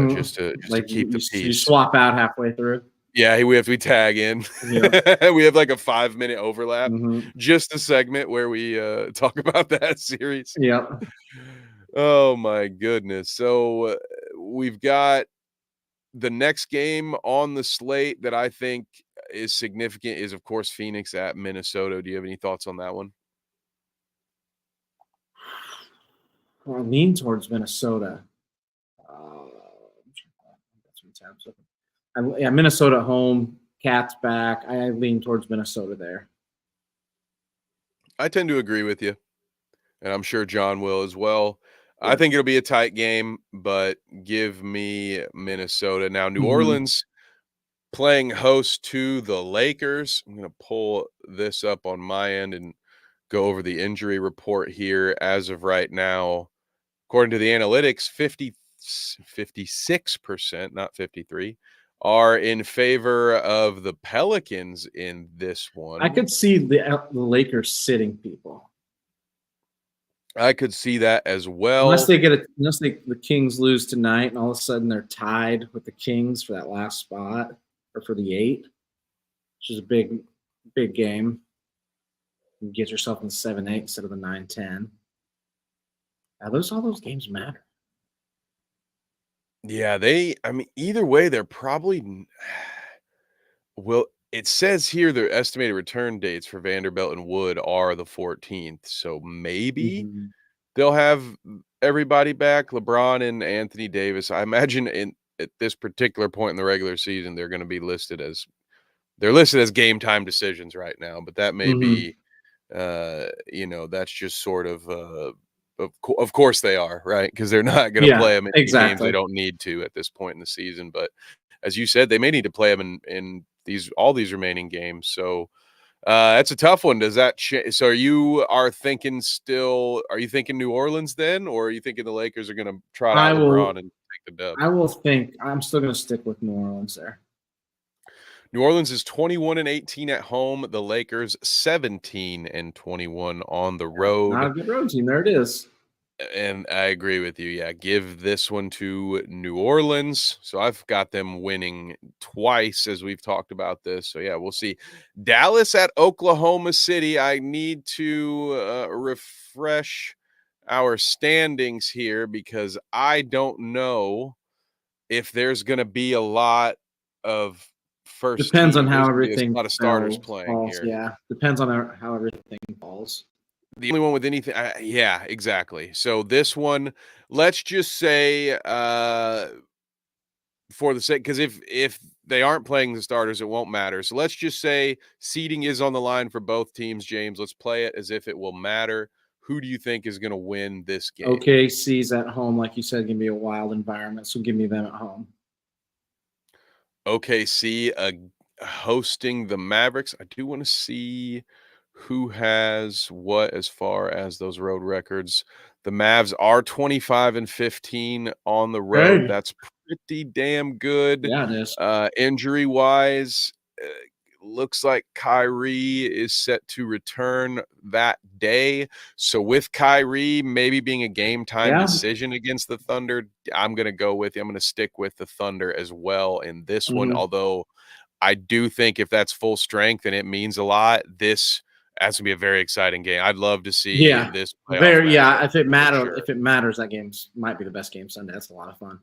Speaker 4: just to keep the peace.
Speaker 5: You swap out halfway through.
Speaker 4: Yeah, we tag in. Yep. We have like a 5-minute overlap, just a segment where we talk about that series.
Speaker 5: Yep.
Speaker 4: Oh my goodness. So we've got the next game on the slate that I think is significant is, of course, Phoenix at Minnesota. Do you have any thoughts on that one?
Speaker 5: I lean towards Minnesota. Minnesota at home, Cat's back. I lean towards Minnesota there.
Speaker 4: I tend to agree with you, and I'm sure John will as well. Yeah. I think it'll be a tight game, but give me Minnesota. Now, New Orleans playing host to the Lakers. I'm going to pull this up on my end and go over the injury report here. As of right now, according to the analytics, 56%, not 53%, are in favor of the Pelicans in this one.
Speaker 5: I could see the Lakers sitting people.
Speaker 4: I could see that as well.
Speaker 5: Unless the Kings lose tonight and all of a sudden they're tied with the Kings for that last spot or for the 8, which is a big game. You get yourself in the 7-8 instead of the 9-10. All those games matter.
Speaker 4: Yeah, either way, they're probably well, it says here their estimated return dates for Vanderbilt and Wood are the 14th. So maybe they'll have everybody back, LeBron and Anthony Davis. I imagine at this particular point in the regular season, they're going to be listed as game time decisions right now, but that may be that's just sort of of course they are, right? Because they're not going to play them in games they don't need to at this point in the season. But as you said, they may need to play them in all these remaining games. So that's a tough one. Does that so are you thinking New Orleans then, or are you thinking the Lakers are going to trot out LeBron and take the dub?
Speaker 5: I'm still going to stick with New Orleans there.
Speaker 4: New Orleans is 21-18 at home. The Lakers 17-21 on the road.
Speaker 5: Not a good road team. There it is.
Speaker 4: And I agree with you. Yeah, give this one to New Orleans. So I've got them winning twice as we've talked about this. So yeah, we'll see. Dallas at Oklahoma City. I need to refresh our standings here because I don't know if there's going to be a lot of first.
Speaker 5: Depends on how everything.
Speaker 4: A lot of starters playing here.
Speaker 5: Yeah, depends on how everything falls.
Speaker 4: The only one with anything, yeah, exactly. So this one, let's just say for the sake, because if they aren't playing the starters, it won't matter. So let's just say seeding is on the line for both teams, James. Let's play it as if it will matter. Who do you think is going to win this game?
Speaker 5: OKC's at home, like you said, going to be a wild environment, so give me them at home.
Speaker 4: OKC hosting the Mavericks. I do want to see who has what as far as those road records. The Mavs are 25-15 on the road.
Speaker 5: Hey.
Speaker 4: That's pretty damn good.
Speaker 5: Yeah, it is.
Speaker 4: Injury wise, looks like Kyrie is set to return that day. So with Kyrie maybe being a game time decision against the Thunder, I'm going to go with you. I'm going to stick with the Thunder as well in this one. Although I do think if that's full strength and it means a lot, that's going to be a very exciting game. I'd love to see this.
Speaker 5: If it matters, that game might be the best game Sunday. That's a lot of fun.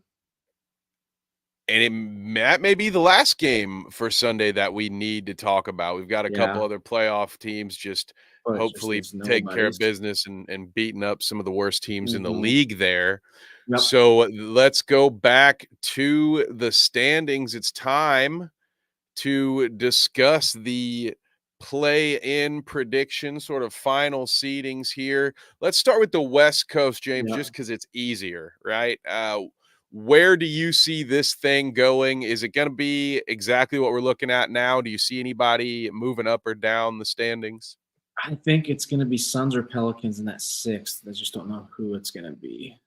Speaker 4: And that may be the last game for Sunday that we need to talk about. We've got a couple other playoff teams just hopefully taking care of business and beating up some of the worst teams in the league there. Yep. So let's go back to the standings. It's time to discuss the play-in prediction, sort of final seedings here. Let's start with the West Coast, James, just because it's easier, right? Where do you see this thing going? Is it going to be exactly what we're looking at now? Do you see anybody moving up or down the standings?
Speaker 5: I think it's going to be Suns or Pelicans in that sixth. I just don't know who it's going to be.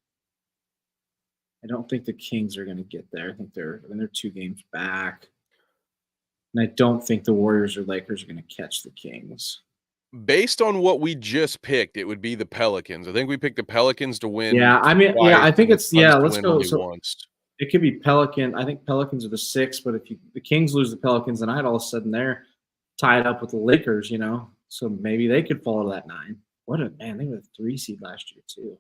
Speaker 5: I don't think the Kings are going to get there. I think they're 2 games back. And I don't think the Warriors or Lakers are going to catch the Kings.
Speaker 4: Based on what we just picked, it would be the Pelicans. I think we picked the Pelicans to win.
Speaker 5: Yeah, I mean, I think it's let's go. So
Speaker 4: once.
Speaker 5: It could be Pelican. I think Pelicans are the 6th, but if the Kings lose the Pelicans, then all of a sudden they're tied up with the Lakers, So maybe they could fall to that 9. They were the 3 seed last year too.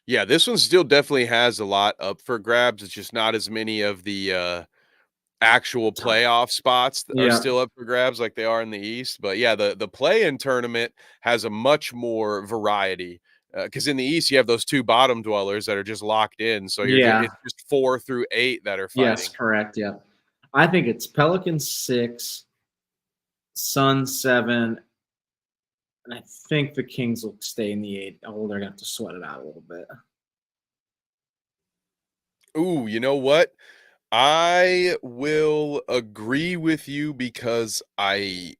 Speaker 4: Yeah, this one still definitely has a lot up for grabs. It's just not as many of the actual playoff spots that are still up for grabs like they are in the East. But yeah, the play-in tournament has a much more variety because in the East you have those 2 bottom dwellers that are just locked in. So it's just 4 through 8 that are fighting.
Speaker 5: Yes, correct. Yeah, I think it's Pelicans 6, Suns 7, and I think the Kings will stay in the 8. Oh, they're going to have to sweat it out a little bit.
Speaker 4: Ooh, you know what? I will agree with you because I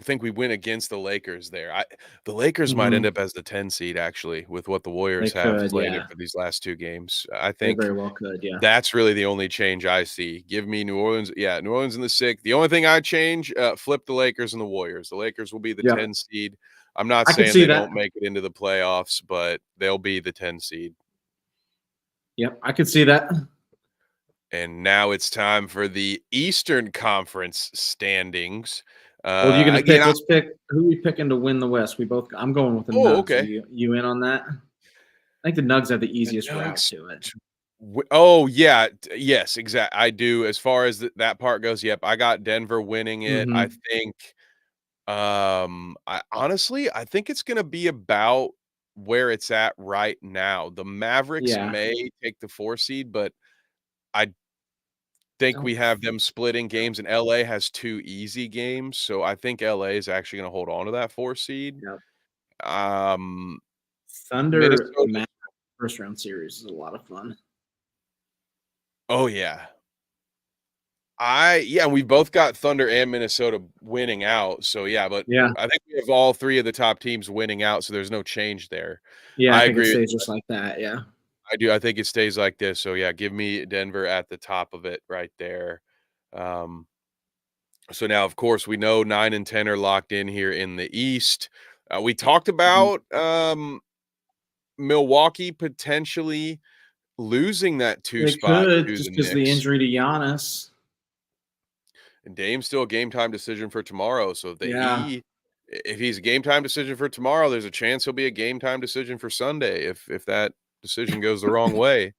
Speaker 4: think we win against the Lakers there. The Lakers might end up as the 10 seed actually with what the Warriors have slated for these last 2 games. I think
Speaker 5: they very well could,
Speaker 4: that's really the only change I see. Give me New Orleans. Yeah, New Orleans in the 6th. The only thing I change, flip the Lakers and the Warriors. The Lakers will be the 10 seed. I'm not saying they don't make it into the playoffs, but they'll be the 10 seed.
Speaker 5: Yep, I could see that.
Speaker 4: And now it's time for the Eastern Conference standings.
Speaker 5: Well, you're gonna pick. Let's pick. Who are we picking to win the West? I'm going with the Nugs.
Speaker 4: Okay.
Speaker 5: You in on that? I think the Nugs have the easiest route to it.
Speaker 4: Oh yeah, yes, exactly. I do. As far as that part goes, yep. I got Denver winning it. I think. I honestly think it's gonna be about where it's at right now. The Mavericks may take the 4 seed, but I think we have them splitting games, and LA has 2 easy games, so I think LA is actually going to hold on to that 4 seed.
Speaker 5: Yep.
Speaker 4: Thunder
Speaker 5: first round series is a lot of fun.
Speaker 4: Oh yeah. We both got Thunder and Minnesota winning out. So I think we have all 3 of the top teams winning out, so there's no change there.
Speaker 5: Yeah, I agree. It stays just like that. Yeah.
Speaker 4: I do. I think it stays like this. So yeah, give me Denver at the top of it right there. So now, of course, we know 9 and 10 are locked in here in the East. We talked about Milwaukee potentially losing that 2 spot
Speaker 5: just because the injury to Giannis.
Speaker 4: And Dame's still a game time decision for tomorrow. So if he's a game time decision for tomorrow, there's a chance he'll be a game time decision for Sunday if that decision goes the wrong way.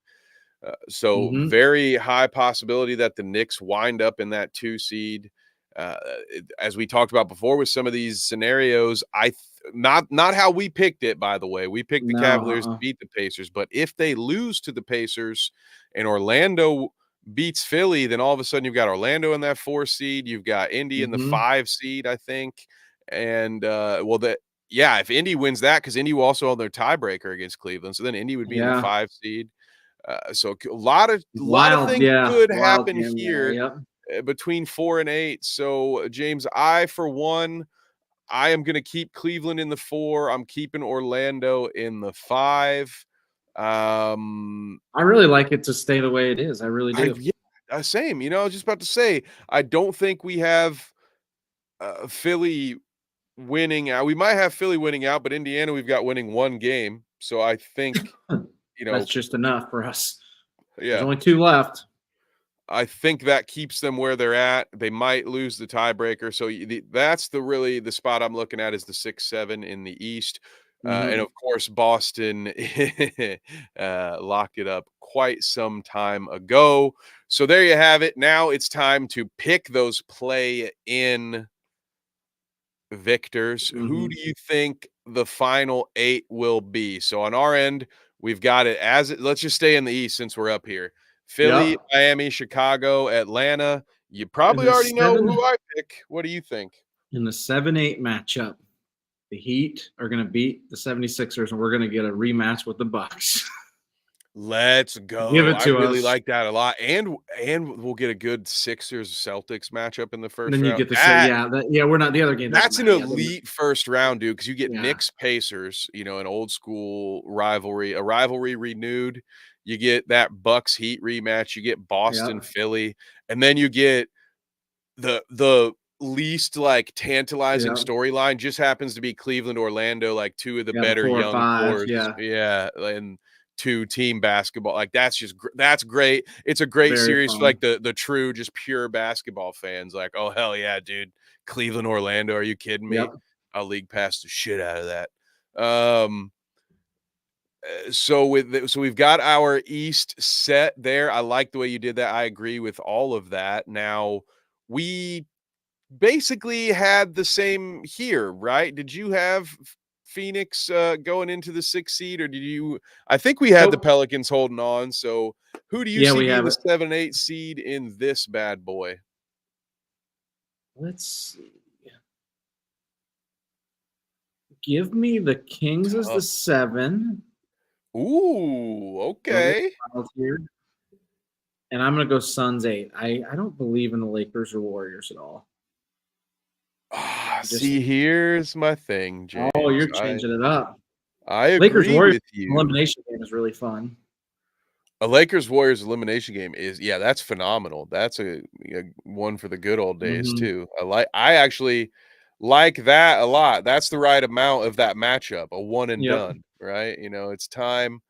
Speaker 4: Very high possibility that the Knicks wind up in that 2 seed. As we talked about before with some of these scenarios, I not how we picked it, by the way. We picked the
Speaker 5: No,
Speaker 4: Cavaliers to beat the Pacers, but if they lose to the Pacers and Orlando beats Philly, then all of a sudden you've got Orlando in that 4 seed, you've got Indy in the 5 seed, I think. And if Indy wins that, because Indy will also own their tiebreaker against Cleveland, so then Indy would be in the 5 seed. So a lot of things could happen here between 4 and 8. So James, for one, I am going to keep Cleveland in the 4. I'm keeping Orlando in the 5.
Speaker 5: I really like it to stay the way it is. I really do.
Speaker 4: Same. I was just about to say, I don't think we have Philly winning out. We might have Philly winning out, but Indiana, we've got winning 1 game. So I think,
Speaker 5: that's just enough for us.
Speaker 4: Yeah.
Speaker 5: There's only 2 left.
Speaker 4: I think that keeps them where they're at. They might lose the tiebreaker. So that's the spot I'm looking at is the 6-7 in the East. And of course, Boston locked it up quite some time ago. So there you have it. Now it's time to pick those play-in victors. Who do you think the final 8 will be? So on our end, we've got it let's just stay in the East since we're up here. Philly, Miami, Chicago, Atlanta. You probably already know who I pick. What do you think?
Speaker 5: In the 7-8 matchup, the Heat are going to beat the 76ers, and we're going to get a rematch with the Bucks.
Speaker 4: Let's go.
Speaker 5: Give it to us.
Speaker 4: I really like that a lot. And we'll get a good Sixers-Celtics matchup in the first round.
Speaker 5: Then you get the we're not the other game.
Speaker 4: That's an elite first round, dude, because you get Knicks-Pacers, an old school rivalry, a rivalry renewed. You get that Bucks Heat rematch. You get Boston Philly, and then you get the least tantalizing storyline. Just happens to be Cleveland Orlando, 2 of the better young cores. And 2 team basketball. That's great. It's a great series for the true, just pure basketball fans. Oh hell yeah, dude! Cleveland Orlando. Are you kidding me? I'll league pass the shit out of that. So we've got our East set there. I like the way you did that. I agree with all of that. Now we basically had the same here, right? Did you have Phoenix going into the 6th seed, or did you? I think we had the Pelicans holding on. So who do you see being the 7-8 seed in this bad boy?
Speaker 5: Let's see. Give me the Kings as the 7.
Speaker 4: Ooh, okay.
Speaker 5: And I'm going to go Suns 8. I don't believe in the Lakers or Warriors at all.
Speaker 4: See, here's my thing, James.
Speaker 5: Oh, you're changing it up.
Speaker 4: I agree
Speaker 5: Lakers Warriors
Speaker 4: with you.
Speaker 5: Elimination game is really fun.
Speaker 4: A Lakers Warriors elimination game is that's phenomenal. That's a one for the good old days too. I actually like that a lot. That's the right amount of that matchup, a one and done, right? It's time.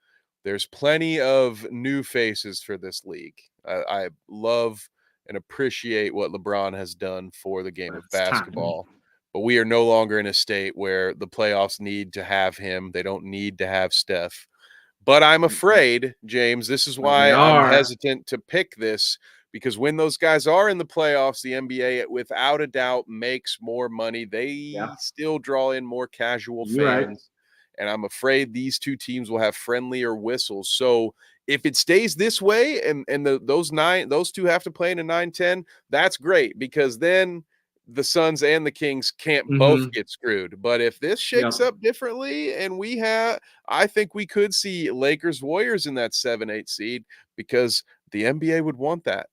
Speaker 4: There's plenty of new faces for this league. I love and appreciate what LeBron has done for the game of basketball. But we are no longer in a state where the playoffs need to have him. They don't need to have Steph. But I'm afraid, James, this is why I'm hesitant to pick this, because when those guys are in the playoffs, the NBA, without a doubt, makes more money. They still draw in more casual fans. Right. And I'm afraid these 2 teams will have friendlier whistles. So if it stays this way and those 2 have to play in a 9-10, that's great, because then the Suns and the Kings can't both get screwed. But if this shakes up differently, and I think we could see Lakers Warriors in that 7-8 seed, because the NBA would want that.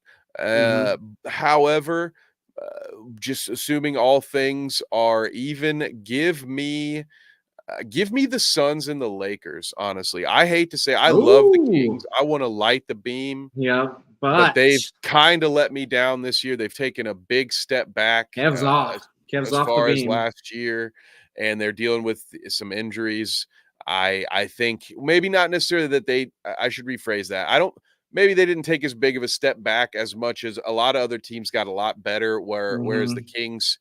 Speaker 4: However, just assuming all things are even, give me the Suns and the Lakers. Honestly, I hate to say, I love the Kings. I want to light the beam. But they've kind of let me down this year. They've taken a big step back.
Speaker 5: Kev's off. Kev's off
Speaker 4: as far
Speaker 5: the
Speaker 4: as
Speaker 5: beam.
Speaker 4: last year, and they're dealing with some injuries. I think maybe not necessarily that I should rephrase that. Maybe they didn't take as big of a step back as much as a lot of other teams got a lot better, whereas the Kings,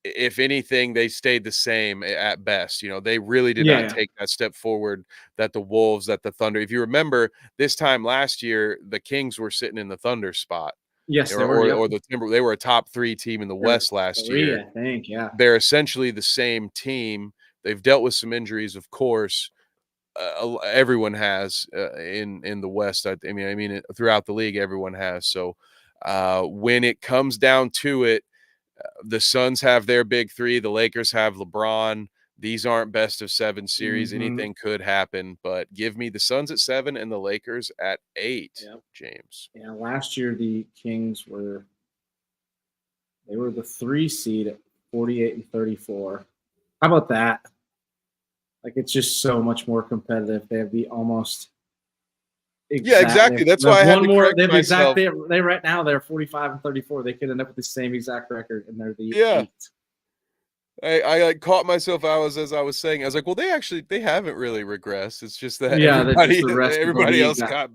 Speaker 4: if anything, they stayed the same at best. They really did not take that step forward that the Wolves, that the Thunder. If you remember, this time last year, the Kings were sitting in the Thunder spot.
Speaker 5: Yes,
Speaker 4: or the Timber. They were a top 3 team in the West last year.
Speaker 5: I think,
Speaker 4: They're essentially the same team. they've dealt with some injuries, of course. Everyone has in the West. I mean, throughout the league, everyone has. So when it comes down to it, the Suns have their big three. The Lakers have LeBron. These aren't best of 7 series. Anything could happen, but give me the Suns at 7 and the Lakers at 8.
Speaker 5: Yep.
Speaker 4: James.
Speaker 5: Yeah, last year the Kings were the 3 seed at 48 and 34. How about that? Like, it's just so much more competitive. They have the almost
Speaker 4: exactly. That's why I had to correct myself.
Speaker 5: They right now they're 45 and 34. They could end up with the same exact record, and they're the 8th.
Speaker 4: I like caught myself. As I was saying, I was like, well, they haven't really regressed. It's just that everybody else got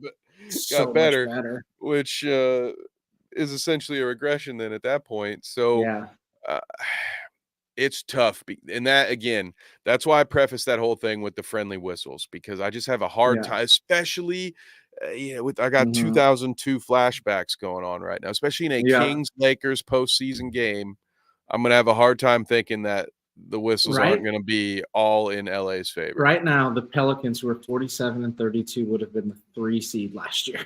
Speaker 5: so
Speaker 4: better, which is essentially a regression then at that point. So it's tough. And that, again, that's why I preface that whole thing with the friendly whistles, because I just have a hard time, especially I got 2002 flashbacks going on right now, especially in a Kings-Lakers postseason game. I'm going to have a hard time thinking that the whistles aren't going to be all in LA's favor.
Speaker 5: Right now, the Pelicans, who are 47 and 32, would have been the 3 seed last year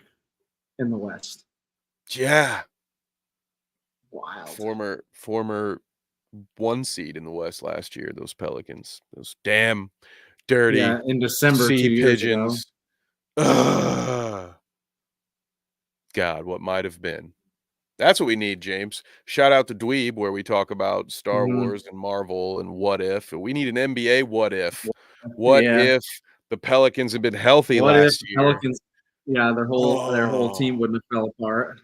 Speaker 5: in the West.
Speaker 4: Yeah.
Speaker 5: Wild.
Speaker 4: Former 1 seed in the West last year, those Pelicans. Those damn dirty
Speaker 5: in December 2 years
Speaker 4: pigeons. God, what might have been. That's what we need, James. Shout out to Dweeb, where we talk about Star Wars and Marvel and what if. We need an NBA what if. What if the Pelicans had been healthy last year?
Speaker 5: Pelicans, their whole team wouldn't have fell apart.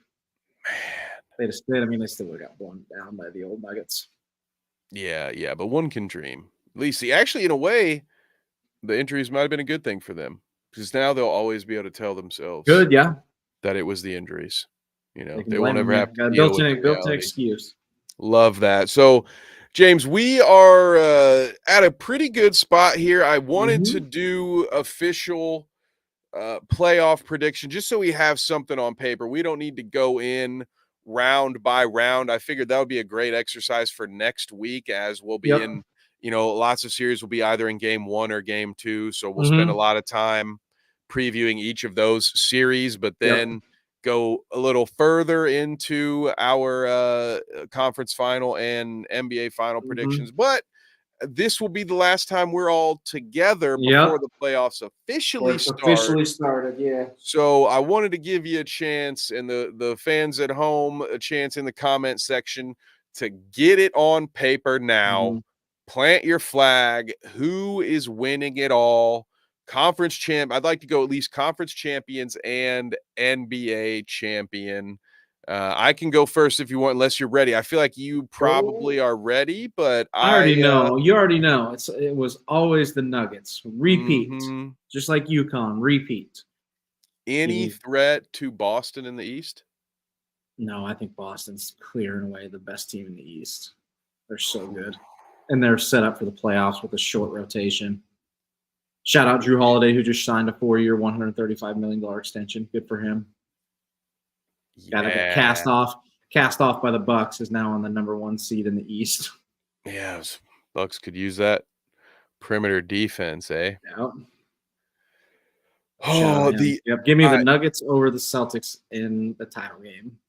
Speaker 5: Man. They still would have got blown down by the old Nuggets.
Speaker 4: Yeah, but one can dream. At least, actually, in a way, the injuries might have been a good thing for them, because now they'll always be able to tell themselves that it was the injuries. They won't ever have to deal with
Speaker 5: built-in excuse.
Speaker 4: Love that. So, James, we are at a pretty good spot here. I wanted to do official playoff prediction just so we have something on paper. We don't need to go in round by round. I figured that would be a great exercise for next week, as we'll be in, lots of series will be either in game 1 or game 2. So we'll spend a lot of time previewing each of those series, but then go a little further into our conference final and NBA final predictions. But this will be the last time we're all together before the playoffs officially started. So I wanted to give you a chance, and the fans at home a chance in the comment section, to get it on paper now. Plant your flag. Who is winning it all? Conference champ. I'd like to go at least conference champions and NBA champion. I can go first if you want, unless you're ready. I feel like you probably are ready, but
Speaker 5: I already know. You already know. It was always the Nuggets. Repeat. Just like UConn. Repeat.
Speaker 4: Any threat to Boston in the East?
Speaker 5: No, I think Boston's clearing away the best team in the East. They're so good. And they're set up for the playoffs with a short rotation. Shout out Drew Holiday, who just signed a 4-year, $135 million extension. Good for him. Got to get cast off by the Bucks. Is now on the number 1 seed in the East.
Speaker 4: Yeah, Bucks could use that perimeter defense, eh?
Speaker 5: Yep.
Speaker 4: Give
Speaker 5: me the Nuggets over the Celtics in the title game.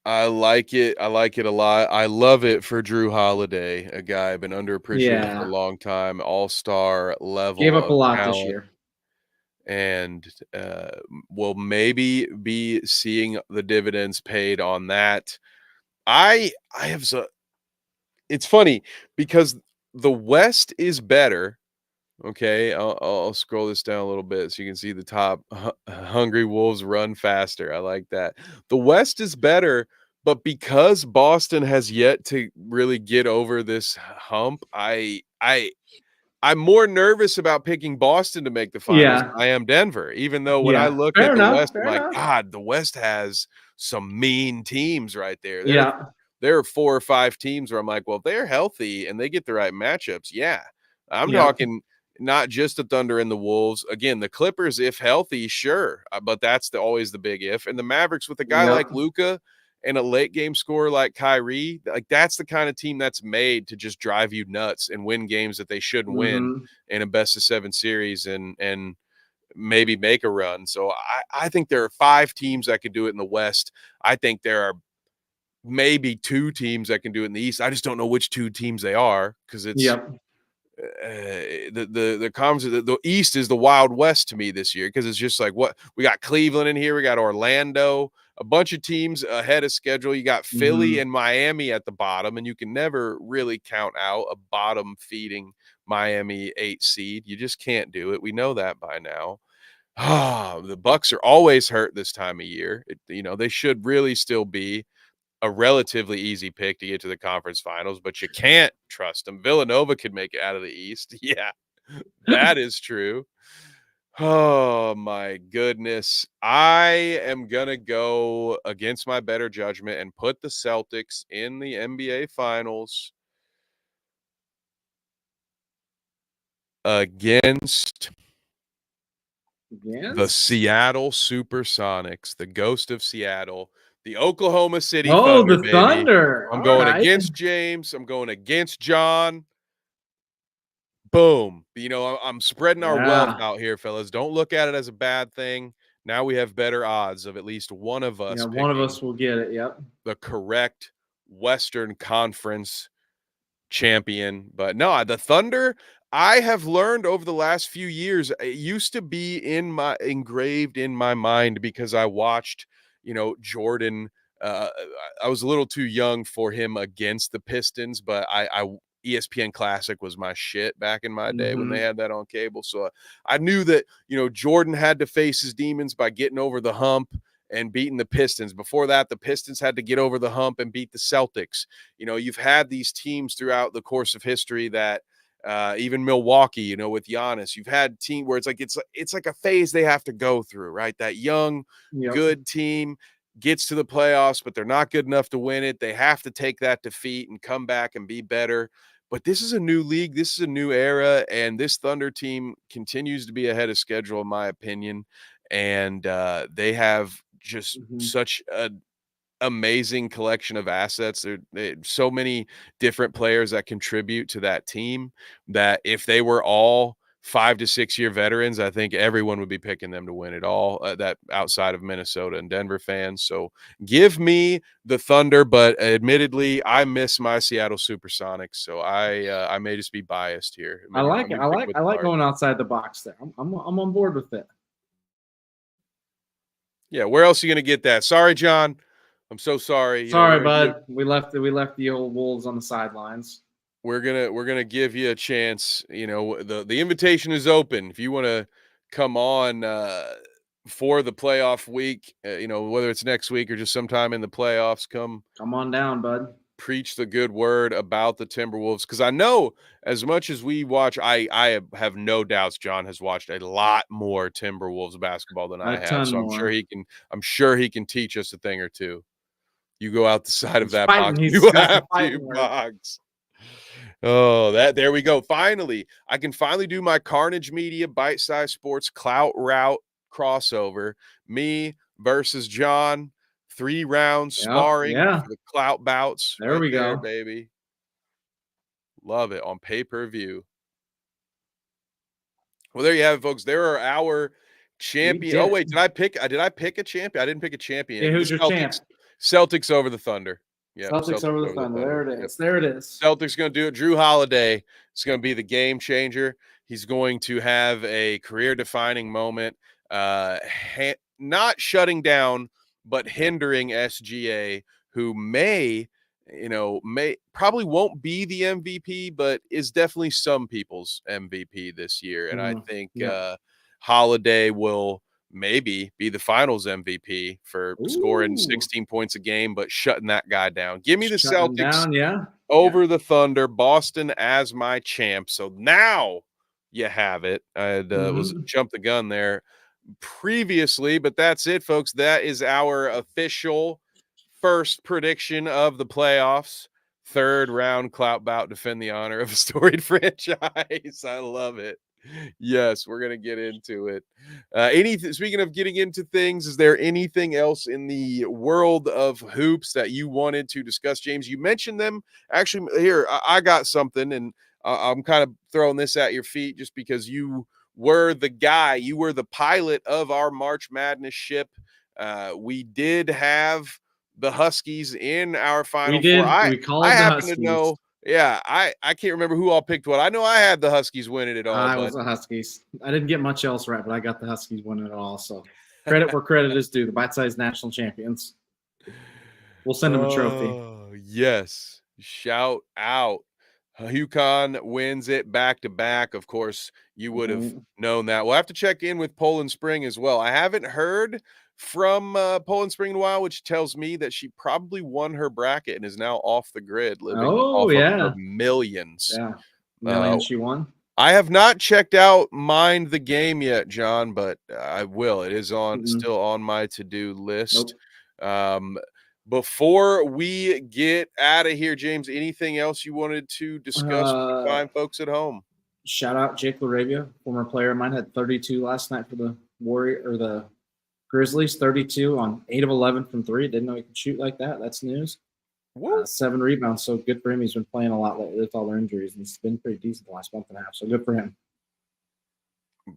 Speaker 4: I like it. I like it a lot. I love it for Drew Holiday, a guy I've been underappreciated for a long time, all-star level.
Speaker 5: Gave up a lot this year.
Speaker 4: And will maybe be seeing the dividends paid on that. It's funny because the West is better. Okay, I'll scroll this down a little bit so you can see the top. Hungry Wolves run faster. I like that. The West is better, but because Boston has yet to really get over this hump, I'm more nervous about picking Boston to make the finals than I am Denver. Even though when I look at the West, I'm like, God, the West has some mean teams right there. There are 4 or 5 teams where I'm like, well, if they're healthy and they get the right matchups, I'm talking not just the Thunder and the Wolves. Again, the Clippers, if healthy, sure, but that's always the big if. And the Mavericks with a guy like Luka and a late game scorer like Kyrie, like that's the kind of team that's made to just drive you nuts and win games that they shouldn't win in a best of 7 series and maybe make a run. So I think there are 5 teams that could do it in the West. I think there are maybe 2 teams that can do it in the East. I just don't know which 2 teams they are because it's the conference. The East is the Wild West to me this year because it's just like what we got Cleveland in here, we got Orlando, a bunch of teams ahead of schedule. You got Philly and Miami at the bottom, and you can never really count out a bottom feeding Miami 8 seed. You just can't do it. We know that by now. The Bucks are always hurt this time of year. They should really still be a relatively easy pick to get to the conference finals, but you can't trust them. Villanova could make it out of the East. Yeah, that is true. Oh my goodness. I am going to go against my better judgment and put the Celtics in the NBA finals against the Seattle Supersonics, the ghost of Seattle. The Oklahoma City Thunder,
Speaker 5: the
Speaker 4: baby.
Speaker 5: Thunder.
Speaker 4: I'm going against James. I'm going against John. Boom. I'm spreading our wealth out here, fellas. Don't look at it as a bad thing. Now we have better odds of at least one of us.
Speaker 5: Yeah, one of us will get it. Yep.
Speaker 4: The correct Western Conference champion. But no, the Thunder, I have learned over the last few years, it used to be engraved in my mind because I watched Jordan. I was a little too young for him against the Pistons, but I ESPN Classic was my shit back in my day when they had that on cable. So I knew that, Jordan had to face his demons by getting over the hump and beating the Pistons. Before that, the Pistons had to get over the hump and beat the Celtics. You've had these teams throughout the course of history that even Milwaukee, with Giannis, you've had team where it's like a phase they have to go through, right? That young, good team gets to the playoffs, but they're not good enough to win it. They have to take that defeat and come back and be better. But this is a new league. This is a new era. And this Thunder team continues to be ahead of schedule, in my opinion. And they have just such an amazing collection of assets. There so many different players that contribute to that team that if they were all 5 to 6 year veterans, I think everyone would be picking them to win it all, that outside of Minnesota and Denver fans. So give me the Thunder, but admittedly, I miss my Seattle Supersonics. So I may just be biased here.
Speaker 5: I like it. I like going outside the box there. I'm on board with it.
Speaker 4: Yeah, where else are you going to get that? Sorry, John. I'm so sorry.
Speaker 5: Sorry, bud. We left the old Wolves on the sidelines.
Speaker 4: We're gonna give you a chance. The invitation is open. If you want to come on for the playoff week, whether it's next week or just sometime in the playoffs, come
Speaker 5: on down, bud.
Speaker 4: Preach the good word about the Timberwolves, because I know as much as we watch, I have no doubts John has watched a lot more Timberwolves basketball than I have. So I'm sure he can teach us a thing or two. You go out the side of that box. You have to, box. Oh, there we go. Finally, I can finally do my Carnage Media Bite Size Sports Clout Route crossover. Me versus John. 3 rounds sparring for the clout bouts.
Speaker 5: There we go,
Speaker 4: baby. Love it on pay-per-view. Well, there you have it, folks. There are our champion. Oh wait, did I pick a champion? I didn't pick a champion.
Speaker 5: Yeah, who's your champ?
Speaker 4: Celtics over the Thunder. Yeah,
Speaker 5: Celtics over the Thunder. There it is. Yep. There it is.
Speaker 4: Celtics going to do it. Drew Holiday is going to be the game changer. He's going to have a career-defining moment, not shutting down, but hindering SGA, who may probably won't be the MVP, but is definitely some people's MVP this year. And I think Holiday will maybe be the finals MVP for scoring 16 points a game, but shutting that guy down. Give me the Celtics over the Thunder, Boston as my champ. So now you have it. I was jumped the gun there previously, but that's it, folks. That is our official first prediction of the playoffs. 3rd round clout bout, defend the honor of a storied franchise. I love it. Yes, we're gonna get into it. Speaking of getting into things, is there anything else in the world of hoops that you wanted to discuss, James? You mentioned them. Actually, here I got something, and I'm kind of throwing this at your feet just because you were the guy, you were the pilot of our March Madness ship. We did have the Huskies in our
Speaker 5: We
Speaker 4: Final Four.
Speaker 5: did. We
Speaker 4: I
Speaker 5: called the
Speaker 4: happen to
Speaker 5: Huskies.
Speaker 4: know. Yeah, I can't remember who all picked what. I know I had the Huskies winning it all,
Speaker 5: I
Speaker 4: but
Speaker 5: was the Huskies. I didn't get much else right, but I got the Huskies winning it all. So credit where credit is due. The bite-sized national champions. We'll send them a trophy.
Speaker 4: Oh, yes. Shout out. UConn wins it back to back. Of course, you would have known that. We'll have to check in with Poland Spring as well. I haven't heard from Poland Spring in a while, which tells me that she probably won her bracket and is now off the grid, living off of her millions.
Speaker 5: Yeah, millions she won.
Speaker 4: I have not checked out Mind the Game yet, John, but I will. It is on still on my to-do list.
Speaker 5: Nope.
Speaker 4: Before we get out of here, James, anything else you wanted to discuss with the fine folks at home?
Speaker 5: Shout out Jake LaRavia, former player of mine, had 32 last night for the the Grizzlies, 32 on 8 of 11 from 3. Didn't know he could shoot like that. That's news. 7 rebounds, so good for him. He's been playing a lot lately with all their injuries, and it's been pretty decent the last month and a half, so good for him.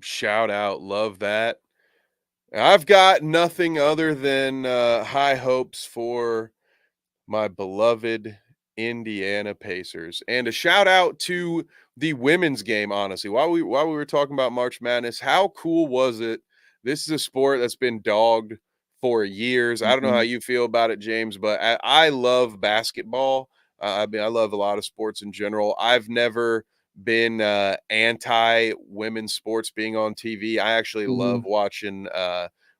Speaker 4: Shout out. Love that. I've got nothing other than high hopes for my beloved Indiana Pacers, and a shout out to the women's game. Honestly, while we were talking about March Madness, how cool was it? This is a sport that's been dogged for years. I don't know how you feel about it, James, but I love basketball. I mean, I love a lot of sports in general. I've never been anti women's sports being on TV. I actually love watching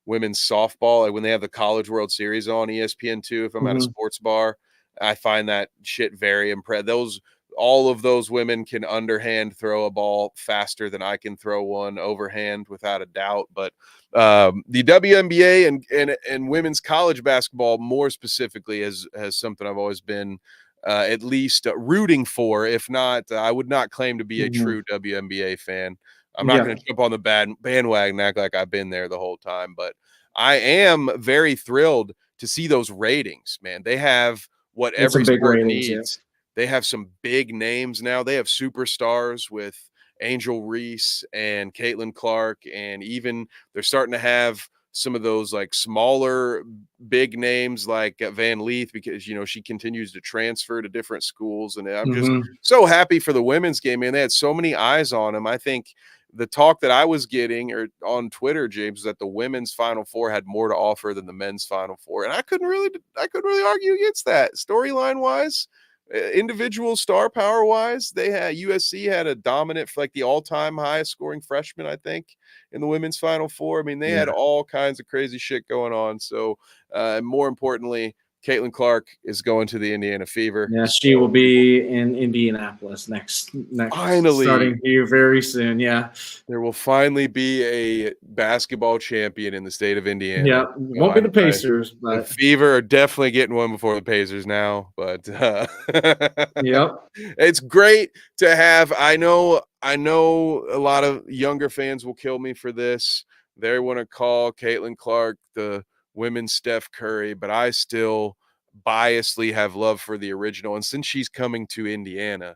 Speaker 4: women's softball. Like when they have the College World Series on ESPN2, if I'm at a sports bar, I find that shit very impressive. All of those women can underhand throw a ball faster than I can throw one overhand, without a doubt. But the WNBA and women's college basketball, more specifically, has something I've always been at least rooting for. If not, I would not claim to be a true WNBA fan. I'm not going to jump on the bandwagon and act like I've been there the whole time, but I am very thrilled to see those ratings, man. They have what every sport needs. Yeah. They have some big names now. They have superstars with Angel Reese and Caitlin Clark, and even they're starting to have some of those like smaller big names like Van Leith, because she continues to transfer to different schools, and I'm just so happy for the women's game, man. They had so many eyes on them. I think the talk that I was getting or on Twitter, James, that the women's Final Four had more to offer than the men's Final Four, and I couldn't really argue against that. Storyline wise, individual star power wise, USC had a dominant, like the all-time highest scoring freshman, I think, in the women's Final Four. I mean, they had all kinds of crazy shit going on. So more importantly, Caitlin Clark is going to the Indiana Fever.
Speaker 5: Yeah, she will be in Indianapolis next
Speaker 4: finally,
Speaker 5: starting here very soon. Yeah,
Speaker 4: there will finally be a basketball champion in the state of Indiana.
Speaker 5: Yeah, won't be the Pacers, but
Speaker 4: the Fever are definitely getting one before the Pacers now. But it's great to have. I know a lot of younger fans will kill me for this. They want to call Caitlin Clark the women's Steph Curry, but I still biasly have love for the original. And since she's coming to Indiana,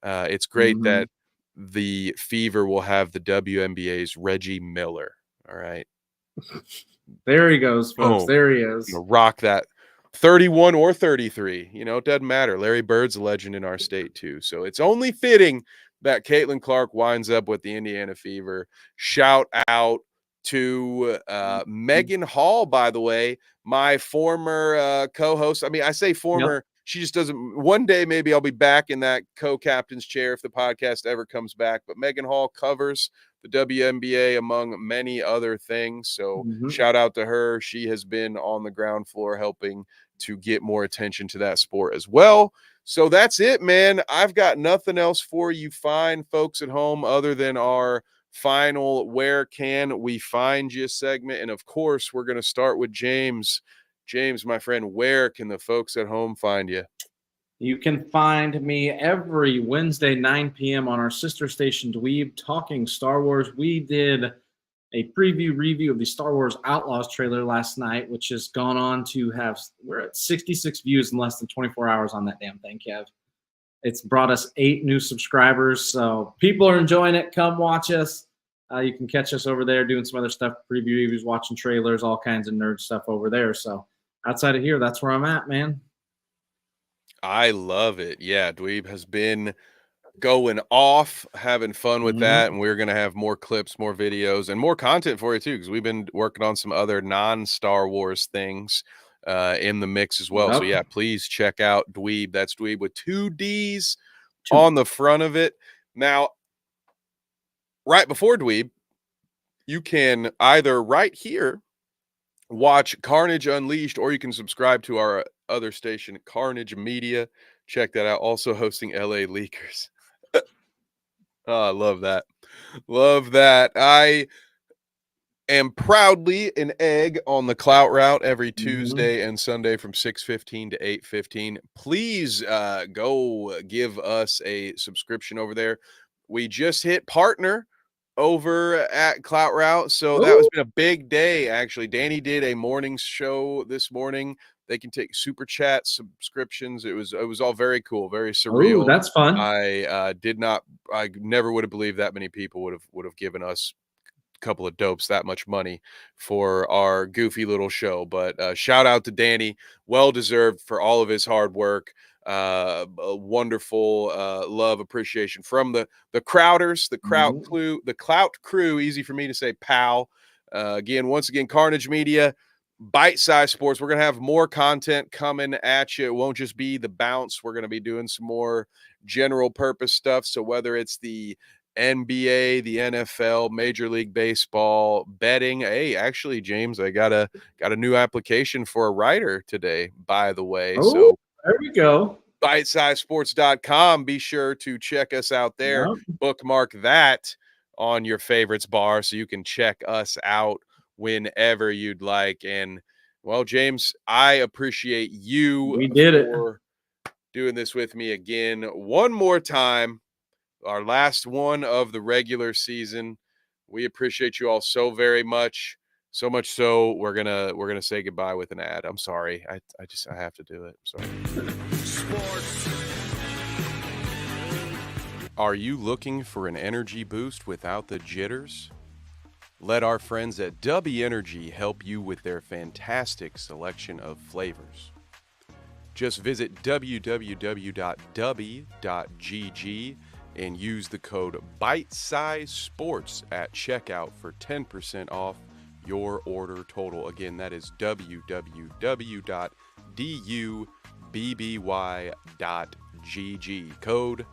Speaker 4: it's great that the Fever will have the WNBA's Reggie Miller. All right.
Speaker 5: There he goes, folks. There he is.
Speaker 4: Rock that. 31 or 33. It doesn't matter. Larry Bird's a legend in our state too. So it's only fitting that Caitlin Clark winds up with the Indiana Fever. Shout out to Megan Hall, by the way, my former co-host. I mean, I say former, she just doesn't. One day, maybe I'll be back in that co-captain's chair if the podcast ever comes back. But Megan Hall covers the WNBA among many other things. So shout out to her. She has been on the ground floor helping to get more attention to that sport as well. So that's it, man. I've got nothing else for you fine folks at home other than our final "Where Can We Find You" segment. And of course, we're going to start with James. James, my friend, where can the folks at home find you?
Speaker 5: You can find me every Wednesday, 9 p.m. on our sister station, Dweeb, talking Star Wars. We did a preview review of the Star Wars Outlaws trailer last night, which has gone on to have, we're at 66 views in less than 24 hours on that damn thing, Kev. It's brought us 8 new subscribers, so people are enjoying it. Come watch us. You can catch us over there doing some other stuff, preview reviews, watching trailers, all kinds of nerd stuff over there. So outside of here, that's where I'm at, man.
Speaker 4: I love it. Yeah, Dweeb has been going off, having fun with that, and we're going to have more clips, more videos, and more content for you too, because we've been working on some other non-Star Wars things in the mix as well.
Speaker 5: Yep.
Speaker 4: So yeah, please check out Dweeb. That's Dweeb with 2 D's on the front of it. Now, right before Dweeb, you can either right here watch Carnage Unleashed, or you can subscribe to our other station, Carnage Media. Check that out. Also hosting LA Leakers. Oh, I love that. Love that. I am proudly an egg on the Clout Route every Tuesday and Sunday from 6:15 to 8:15. Please go give us a subscription over there. We just hit partner over at Clout Route, so that has been a big day. Actually, Danny did a morning show this morning. They can take super chat subscriptions. It was all very cool, very surreal.
Speaker 5: Oh, that's fun.
Speaker 4: I never would have believed that many people would have given us a couple of dopes that much money for our goofy little show. But shout out to Danny, well deserved for all of his hard work. A wonderful love, appreciation from the Crowders, the Clout crew. Easy for me to say, pal. Once again, Carnage Media, Bite Size Sports. We're gonna have more content coming at you. It won't just be the bounce. We're gonna be doing some more general purpose stuff. So whether it's the NBA, the NFL, Major League Baseball, betting. Hey, actually, James, I got a new application for a writer today, by the way.
Speaker 5: Oh,
Speaker 4: so
Speaker 5: there we go.
Speaker 4: BiteSizeSports.com. Be sure to check us out there.
Speaker 5: Yep.
Speaker 4: Bookmark that on your favorites bar so you can check us out whenever you'd like. And well, James, I appreciate you for doing this with me again one more time. Our last one of the regular season. We appreciate you all so very much. So much so we're gonna say goodbye with an ad. I'm sorry. I have to do it. I'm sorry.
Speaker 2: Sports.
Speaker 4: Are you looking for an energy boost without the jitters? Let our friends at Dubby Energy help you with their fantastic selection of flavors. Just visit www.dubby.gg and use the code BiteSizeSports at checkout for 10% off your order total. Again, that is www.dubby.gg. Code